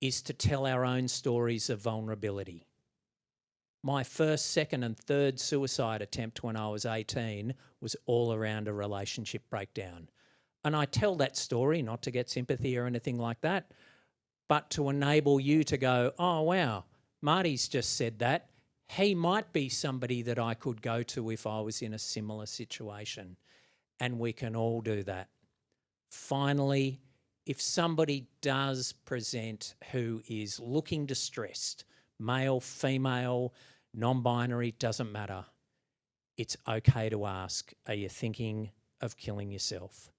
is to tell our own stories of vulnerability. My first, second and third suicide attempt when I was 18 was all around a relationship breakdown. And I tell that story not to get sympathy or anything like that, but to enable you to go, "Oh, wow, Marty's just said that. he might be somebody that I could go to if I was in a similar situation, and we can all do that. Finally, if somebody does present who is looking distressed, male, female, non-binary, doesn't matter, it's okay to ask, are you thinking of killing yourself?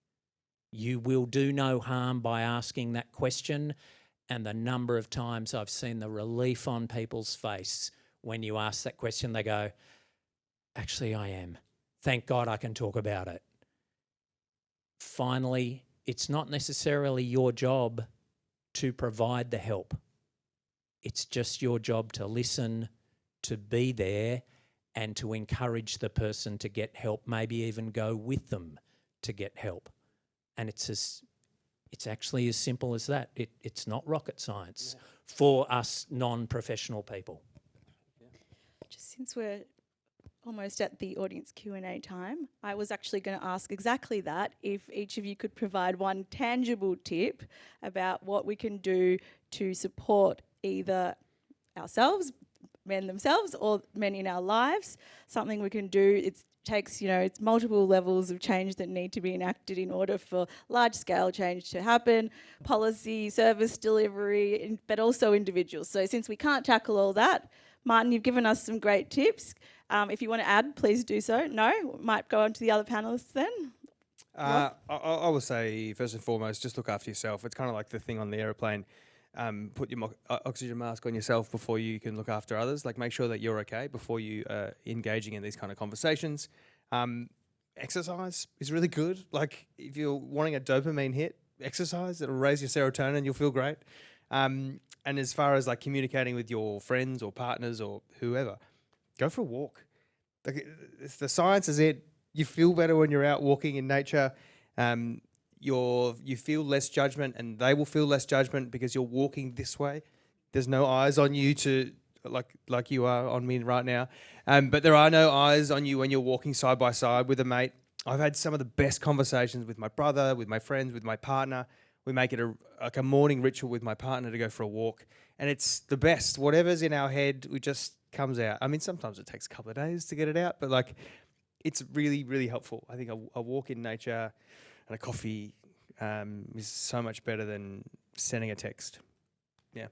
You will do no harm by asking that question, and the number of times I've seen the relief on people's face when you ask that question, they go, actually I am. Thank God I can talk about it. Finally, it's not necessarily your job to provide the help. It's just your job to listen, to be there, and to encourage the person to get help, maybe even go with them to get help. And it's actually as simple as that. It's not rocket science for us non-professional people. Just since we're almost at the audience Q&A time, I was actually going to ask exactly that, if each of you could provide one tangible tip about what we can do to support either ourselves, men themselves, or men in our lives, something we can do. It takes, it's multiple levels of change that need to be enacted in order for large-scale change to happen, policy, service delivery, but also individuals. So since we can't tackle all that, Martin, you've given us some great tips. If you want to add, please do so. No? Might go on to the other panellists then. I will say, first and foremost, just look after yourself. It's kind of like the thing on the aeroplane. Put your oxygen mask on yourself before you can look after others. Like, make sure that you're okay before you are engaging in these kind of conversations. Exercise is really good. Like, if you're wanting a dopamine hit, exercise. It'll raise your serotonin. You'll feel great. And as far as like communicating with your friends or partners or whoever, go for a walk. Like, the science is it. You feel better when you're out walking in nature. You feel less judgment, and they will feel less judgment because you're walking this way. There's no eyes on you to like you are on me right now. But there are no eyes on you when you're walking side by side with a mate. I've had some of the best conversations with my brother, with my friends, with my partner. We make it a morning ritual with my partner to go for a walk, and it's the best. Whatever's in our head, it just comes out. I mean, sometimes it takes a couple of days to get it out, but like, it's really, really helpful. I think a walk in nature and a coffee is so much better than sending a text. Yeah.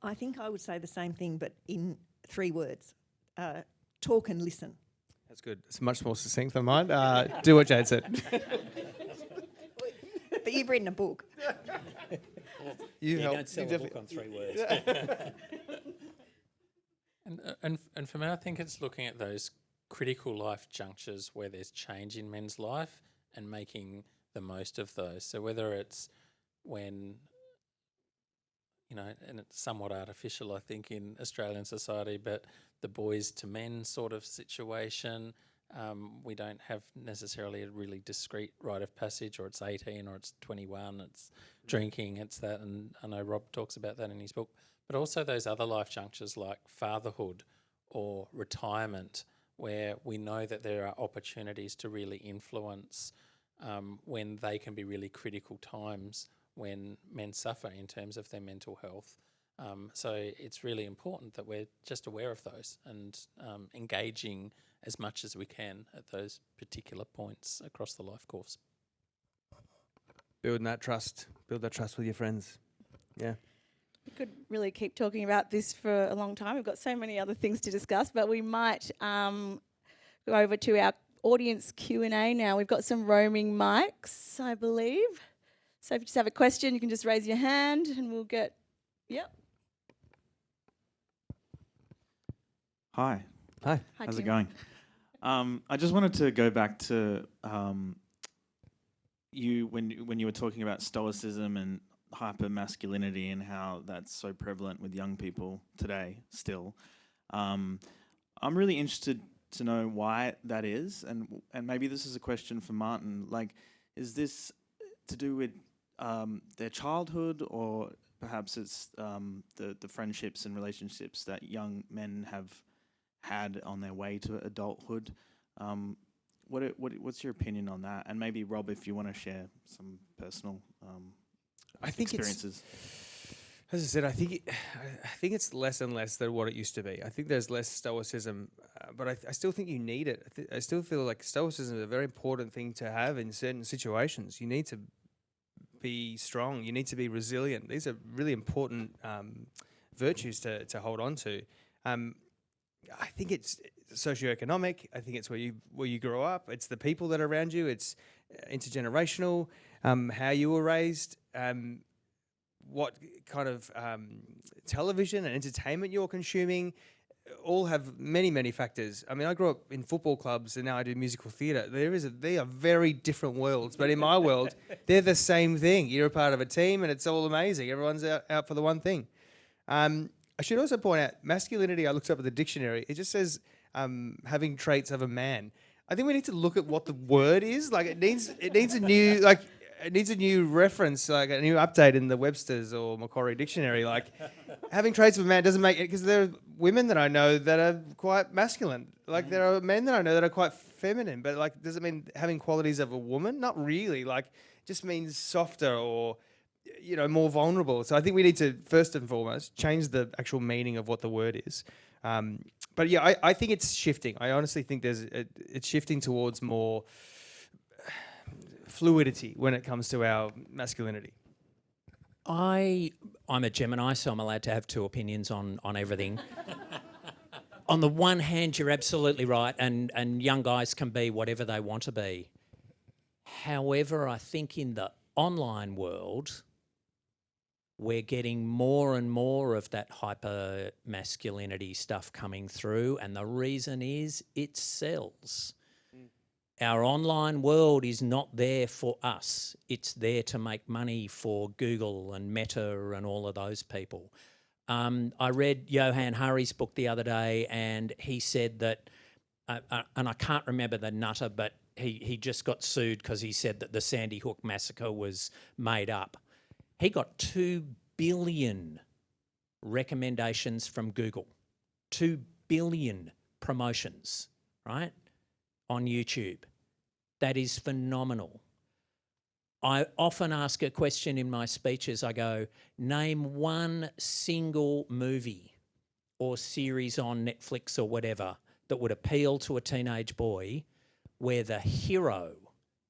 I think I would say the same thing, but in 3 words. Talk and listen. That's good. It's much more succinct than mine. Do what Jade said. But you've written a book. You don't sell a book on 3 words. And for me, I think it's looking at those critical life junctures where there's change in men's life and making the most of those. So whether it's when, and it's somewhat artificial, I think, in Australian society, but the boys to men sort of situation, we don't have necessarily a really discrete rite of passage, or it's 18 or it's 21, it's drinking, it's that, and I know Rob talks about that in his book. But also those other life junctures like fatherhood or retirement, where we know that there are opportunities to really influence when they can be really critical times when men suffer in terms of their mental health. So it's really important that we're just aware of those and engaging as much as we can at those particular points across the life course. Build that trust with your friends. Yeah. We could really keep talking about this for a long time. We've got so many other things to discuss, but we might go over to our audience Q&A now. We've got some roaming mics, I believe. So if you just have a question, you can just raise your hand and we'll get, yep. Hi. Hi. How's it going? I just wanted to go back to you when you were talking about stoicism and hyper-masculinity and how that's so prevalent with young people today still. I'm really interested to know why that is, and maybe this is a question for Martin. Like, is this to do with their childhood, or perhaps it's the friendships and relationships that young men have had on their way to adulthood? What's your opinion on that? And maybe Rob, if you want to share some personal experiences. As I said, I think it's less and less than what it used to be. I think there's less stoicism, but I still think you need it. I still feel like stoicism is a very important thing to have in certain situations. You need to be strong. You need to be resilient. These are really important virtues to hold on to. I think it's socioeconomic. I think it's where you grow up. It's the people that are around you. It's intergenerational. How you were raised. What kind of television and entertainment you're consuming, all have many, many factors. I mean, I grew up in football clubs and now I do musical theatre. They are very different worlds, but in my world, they're the same thing. You're a part of a team and it's all amazing. Everyone's out for the one thing. I should also point out, masculinity, I looked up at the dictionary, it just says having traits of a man. I think we need to look at what the word is. Like it needs a new, like, it needs a new reference, like a new update in the Webster's or Macquarie dictionary. Like having traits of a man doesn't make it, because there are women that I know that are quite masculine. Like there are men that I know that are quite feminine, but like, does it mean having qualities of a woman? Not really. Like it just means softer or, you know, more vulnerable. So I think we need to, first and foremost, change the actual meaning of what the word is. But yeah, I think it's shifting. I honestly think it's shifting towards more fluidity when it comes to our masculinity. I'm a Gemini, so I'm allowed to have two opinions on everything. On the one hand, you're absolutely right, and young guys can be whatever they want to be. However, I think in the online world, we're getting more and more of that hyper masculinity stuff coming through, and the reason is it sells. Our online world is not there for us. It's there to make money for Google and Meta and all of those people. I read Johan Hari's book the other day, and he said that, and I can't remember the nutter, but he just got sued because he said that the Sandy Hook massacre was made up. He got 2 billion recommendations from Google, 2 billion promotions, right, on YouTube. That is phenomenal. I often ask a question in my speeches. I go, name one single movie or series on Netflix or whatever that would appeal to a teenage boy where the hero,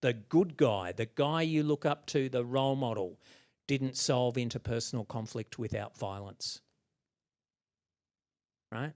the good guy, the guy you look up to, the role model, didn't solve interpersonal conflict without violence. Right?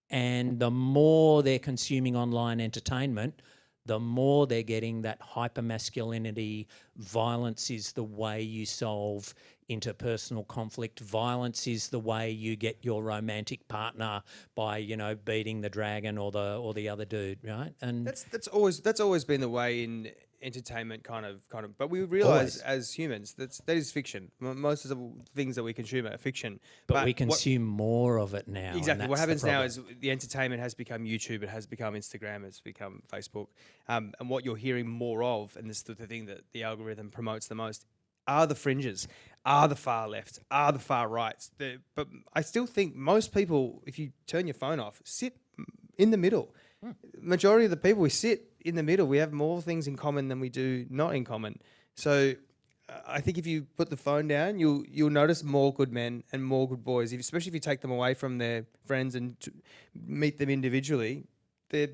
And the more they're consuming online entertainment, the more they're getting that hypermasculinity. Violence is the way you solve interpersonal conflict. Violence is the way you get your romantic partner by, you know, beating the dragon or the other dude, right? And that's always been the way in entertainment, kind of. But we realise as humans that is fiction. Most of the things that we consume are fiction. But we consume more of it now. Exactly. What happens now is the entertainment has become YouTube, it has become Instagram, it's become Facebook. And what you're hearing more of, and this is the thing that the algorithm promotes the most, are the fringes, are the far left, are the far rights. But I still think most people, if you turn your phone off, sit in the middle. Majority of the people, we sit in the middle. We have more things in common than we do not in common. So I think if you put the phone down, you'll notice more good men and more good boys, especially if you take them away from their friends and meet them individually. I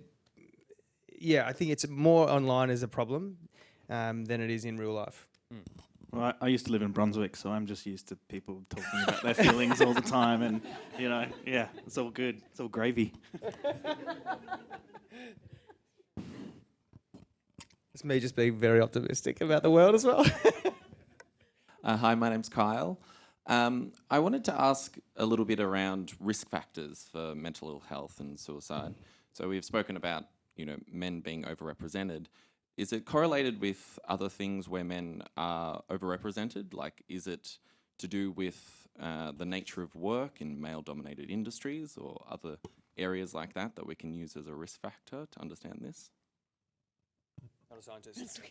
think it's more online as a problem than it is in real life. Well, I used to live in Brunswick, so I'm just used to people talking about their feelings all the time, and, you know, yeah, it's all good. It's all gravy. It's me just being very optimistic about the world as well. Hi, my name's Kyle. I wanted to ask a little bit around risk factors for mental ill health and suicide. So we've spoken about, you know, men being overrepresented. Is it correlated with other things where men are overrepresented? Like, is it to do with the nature of work in male-dominated industries or other areas like that we can use as a risk factor to understand this? Not a scientist.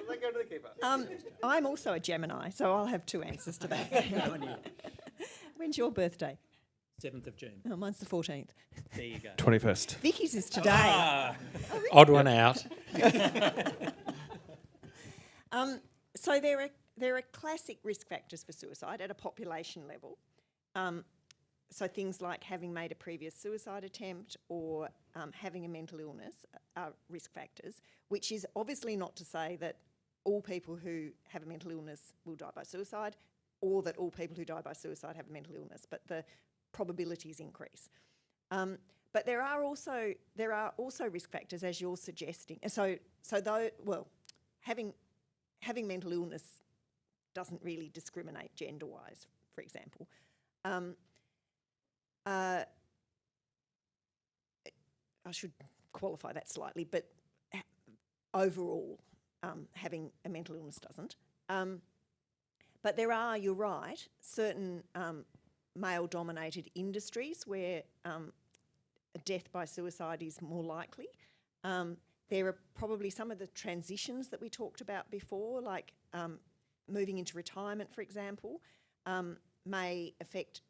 Let go to the keeper. I'm also a Gemini, so I'll have two answers to that. When's your birthday? 7th of June. Oh, mine's the 14th. There you go. 21st. Vicky's is today. Odd one out. So there there are classic risk factors for suicide at a population level. So things like having made a previous suicide attempt or having a mental illness are risk factors, which is obviously not to say that all people who have a mental illness will die by suicide, or that all people who die by suicide have a mental illness, but the probabilities increase. But there are also risk factors, as you're suggesting. Having mental illness doesn't really discriminate gender-wise, for example. I should qualify that slightly, but overall, having a mental illness doesn't. But there are, you're right, certain male-dominated industries where death by suicide is more likely. There are probably some of the transitions that we talked about before, like moving into retirement, for example, may affect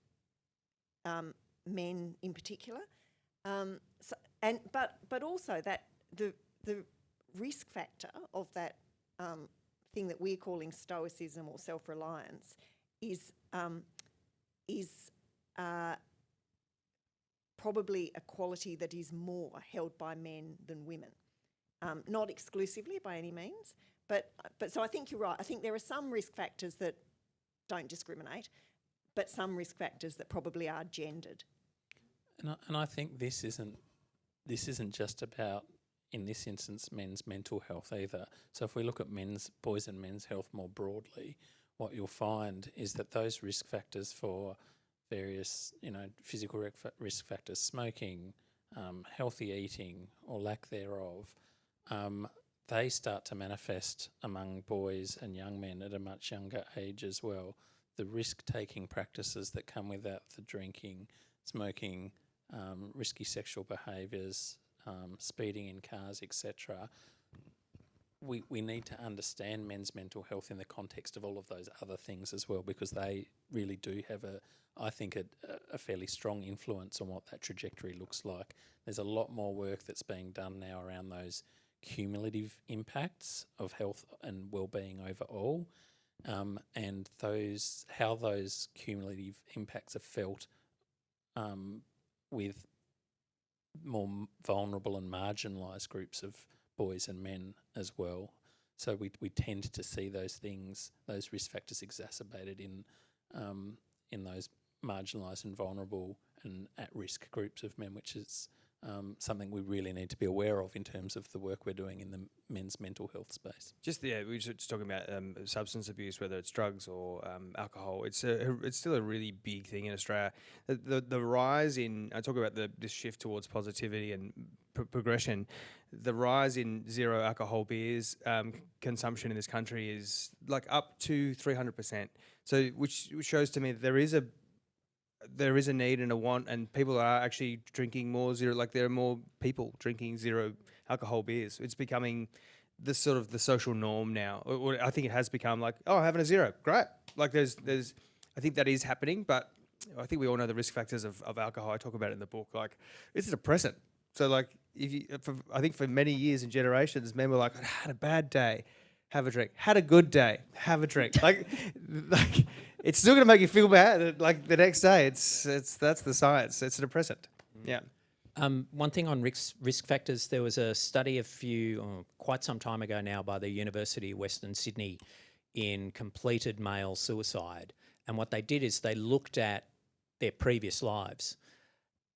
men in particular. But also that the risk factor of that thing that we're calling stoicism or self-reliance is probably a quality that is more held by men than women. Not exclusively by any means, but so I think you're right. I think there are some risk factors that don't discriminate, but some risk factors that probably are gendered. And I think this isn't just about, in this instance, men's mental health either. So if we look at boys and men's health more broadly, what you'll find is that those risk factors for various, physical risk factors, smoking, healthy eating or lack thereof, they start to manifest among boys and young men at a much younger age as well. The risk-taking practices that come with that, the drinking, smoking, risky sexual behaviours, speeding in cars, etc. We need to understand men's mental health in the context of all of those other things as well, because they really do have I think a fairly strong influence on what that trajectory looks like. There's a lot more work that's being done now around those cumulative impacts of health and well-being overall, and how those cumulative impacts are felt with more vulnerable and marginalised groups of boys and men as well. So we tend to see those risk factors exacerbated in those marginalised and vulnerable and at-risk groups of men, which is something we really need to be aware of in terms of the work we're doing in the men's mental health space. We were just talking about substance abuse, whether it's drugs or alcohol. It's still a really big thing in Australia. The rise in, I talk about this shift towards positivity and progression. The rise in zero alcohol beers consumption in this country is like up to 300%. So which shows to me that there is a need and a want, and people are actually drinking more zero. Like there are more people drinking zero alcohol beers. It's becoming the social norm now. Or I think it has become like, oh, having a zero, great. Like there's I think that is happening, but I think we all know the risk factors of alcohol. I talk about it in the book. Like it's a depressant. So like I think for many years and generations, men were like, I had a bad day, have a drink. Had a good day, have a drink. like it's still going to make you feel bad. Like the next day, that's the science. It's a depressant. Yeah. One thing on risk factors, there was a study quite some time ago now by the University of Western Sydney in completed male suicide. And what they did is they looked at their previous lives.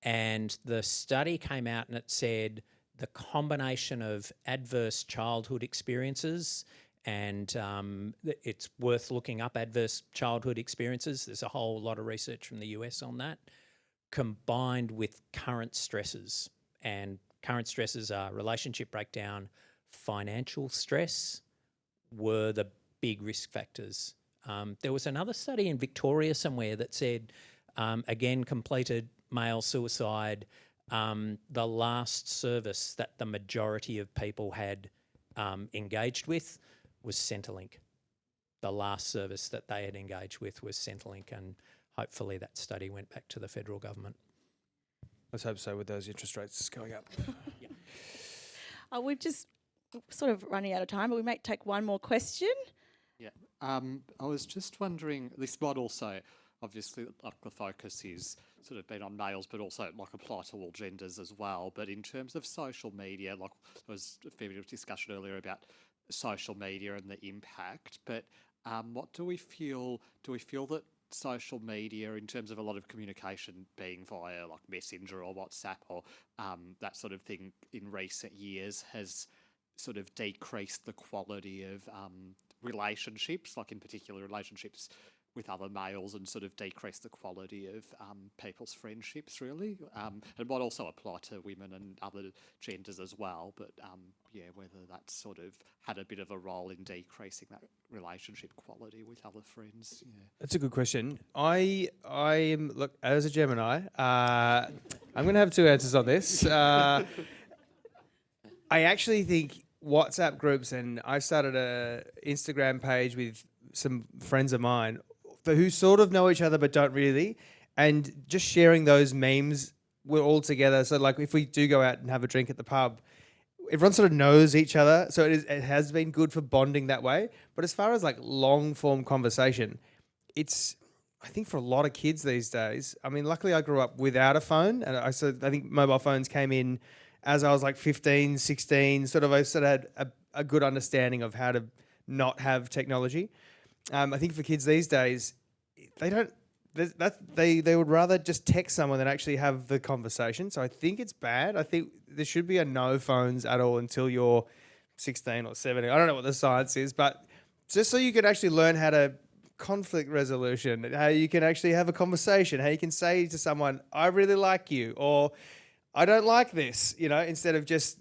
And the study came out and it said the combination of adverse childhood experiences, and it's worth looking up adverse childhood experiences. There's a whole lot of research from the US on that, combined with current stresses. And current stresses are relationship breakdown, financial stress were the big risk factors. There was another study in Victoria somewhere that said, again, completed male suicide, the last service that the majority of people had engaged with was Centrelink. The last service that they had engaged with was Centrelink, and hopefully that study went back to the federal government. Let's hope so, with those interest rates going up. Yeah. We're just sort of running out of time, but we might take one more question. Yeah. I was just wondering, this might also, obviously, like the focus is sort of been on males, but also like apply to all genders as well. But in terms of social media, like there was a fair bit of discussion earlier about social media and the impact. But what do we feel? Do we feel that social media, in terms of a lot of communication being via like Messenger or WhatsApp or that sort of thing in recent years, has sort of decreased the quality of relationships, like in particular relationships with other males, and sort of decrease the quality of people's friendships, really? It might also apply to women and other genders as well, but yeah, whether that's sort of had a bit of a role in decreasing that relationship quality with other friends. Yeah. That's a good question. I am, look, as a Gemini, I'm going to have two answers on this. I actually think WhatsApp groups, and I started a Instagram page with some friends of mine who sort of know each other but don't really, and just sharing those memes, we're all together. So like if we do go out and have a drink at the pub, everyone sort of knows each other, so it has been good for bonding that way. But as far as like long form conversation, it's, I think for a lot of kids these days, I mean, luckily I grew up without a phone, and I think mobile phones came in as I was like 15, 16, I sort of had a good understanding of how to not have technology. I think for kids these days, they would rather just text someone than actually have the conversation. So I think it's bad. I think there should be a no phones at all until you're 16 or 17. I don't know what the science is, but just so you can actually learn how to conflict resolution, how you can actually have a conversation, how you can say to someone, I really like you, or I don't like this, instead of just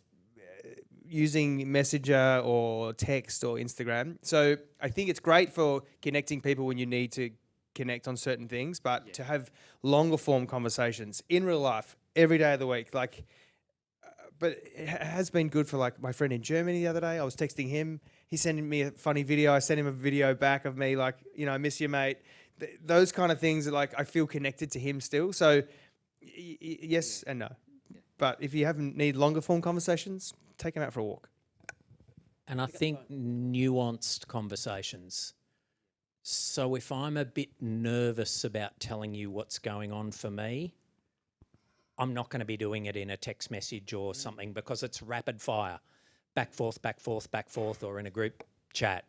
using Messenger or text or Instagram. So I think it's great for connecting people when you need to connect on certain things, but to have longer form conversations in real life every day of the week, but it has been good for like my friend in Germany the other day. I was texting him, he's sending me a funny video. I sent him a video back of me like, I miss you, mate. Those kind of things are like, I feel connected to him still. So yes and no. But if you need longer form conversations, take them out for a walk. And I think nuanced conversations. So if I'm a bit nervous about telling you what's going on for me, I'm not going to be doing it in a text message or something, because it's rapid fire, back, forth, or in a group chat.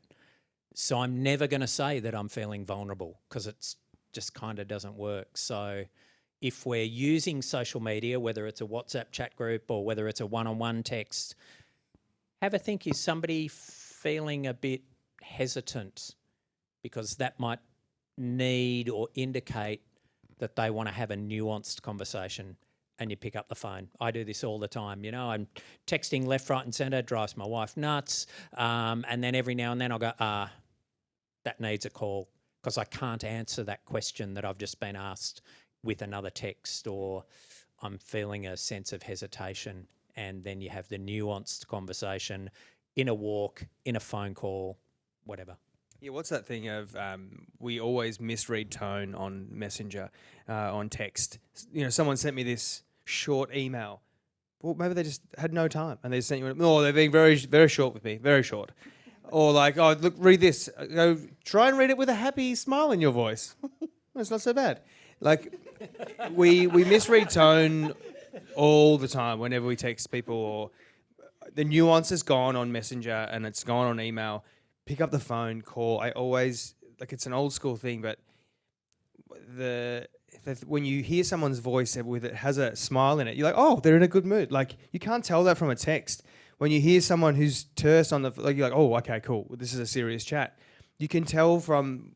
So I'm never going to say that I'm feeling vulnerable, because it's just kind of doesn't work. So if we're using social media, whether it's a WhatsApp chat group or whether it's a one-on-one text, have a think, is somebody feeling a bit hesitant? Because that might need or indicate that they want to have a nuanced conversation, and you pick up the phone. I do this all the time. I'm texting left, right and centre, drives my wife nuts. And then every now and then I'll go, that needs a call, because I can't answer that question that I've just been asked with another text, or I'm feeling a sense of hesitation. And then you have the nuanced conversation in a walk, in a phone call, whatever. Yeah, what's that thing of we always misread tone on Messenger, on text. Someone sent me this short email. Well, maybe they just had no time and they sent you they're being very, very short with me, very short. Or like, oh, look, read this. Go, try and read it with a happy smile in your voice. It's not so bad. Like, we misread tone all the time whenever we text people, or the nuance is gone on Messenger and it's gone on email. Pick up the phone, call. I always, like, it's an old school thing, but when you hear someone's voice with it has a smile in it, you're like, oh, they're in a good mood. Like, you can't tell that from a text. When you hear someone who's terse on you're like, oh, okay, cool. This is a serious chat. You can tell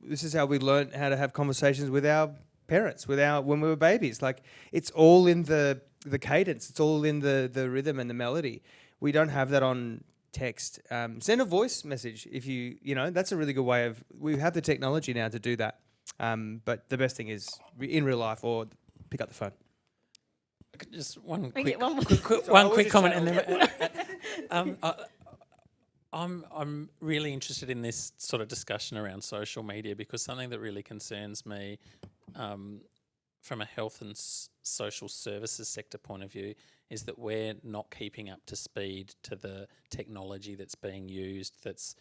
this is how we learned how to have conversations with our parents, when we were babies. Like, it's all in the cadence. It's all in the rhythm and the melody. We don't have that on text. Send a voice message if that's a really good way we have the technology now to do that. But the best thing is in real life, or pick up the phone. Just one Okay, quick comment, and then I'm really interested in this sort of discussion around social media, because something that really concerns me from a health and social services sector point of view is that we're not keeping up to speed to the technology that's being used, that's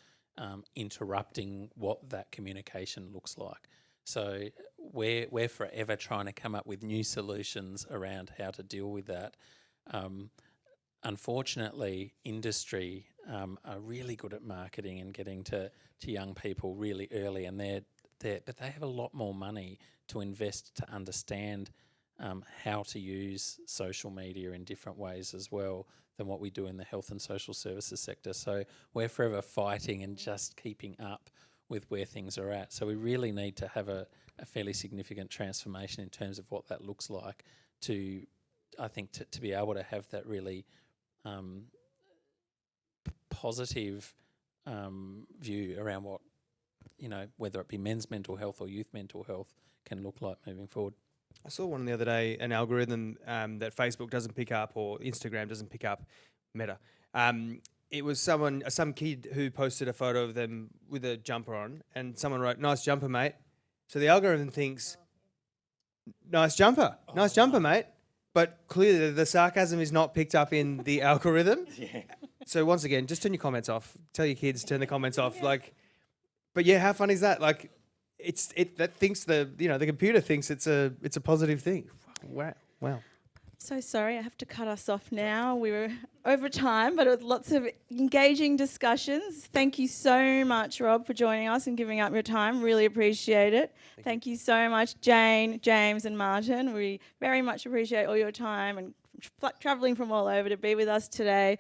interrupting what that communication looks like. So we're forever trying to come up with new solutions around how to deal with that. Unfortunately, industry are really good at marketing and getting to young people really early, and but they have a lot more money to invest to understand how to use social media in different ways as well than what we do in the health and social services sector. So we're forever fighting and just keeping up with where things are at. So we really need to have a fairly significant transformation in terms of what that looks like to, I think, to be able to have that really positive view around what, whether it be men's mental health or youth mental health can look like moving forward. I saw one the other day, an algorithm that Facebook doesn't pick up or Instagram doesn't pick up, Meta. It was some kid who posted a photo of them with a jumper on, and someone wrote, "Nice jumper, mate." So the algorithm thinks, nice jumper, mate. But clearly the sarcasm is not picked up in the algorithm. Yeah. So once again, just turn your comments off. Tell your kids, turn the comments off. But yeah, how funny is that? That thinks the computer thinks it's a positive thing. Wow. So sorry, I have to cut us off now. We were over time, but with lots of engaging discussions. Thank you so much, Rob, for joining us and giving up your time. Really appreciate it. Thank you so much, Jane, James and Martin. We very much appreciate all your time and travelling from all over to be with us today.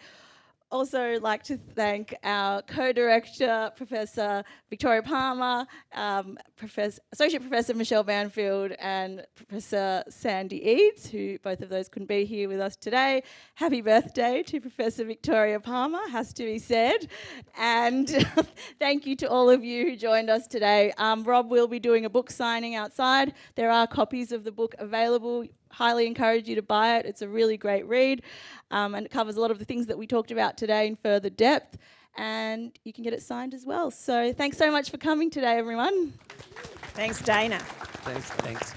Also like to thank our co-director, Professor Victoria Palmer, Associate Professor Michelle Banfield and Professor Sandy Eads, who both of those couldn't be here with us today. Happy birthday to Professor Victoria Palmer, has to be said. And thank you to all of you who joined us today. Rob will be doing a book signing outside. There are copies of the book available. Highly encourage you to buy it. It's a really great read, and it covers a lot of the things that we talked about today in further depth, and you can get it signed as well. So thanks so much for coming today, everyone. Thanks, Dana. Thanks.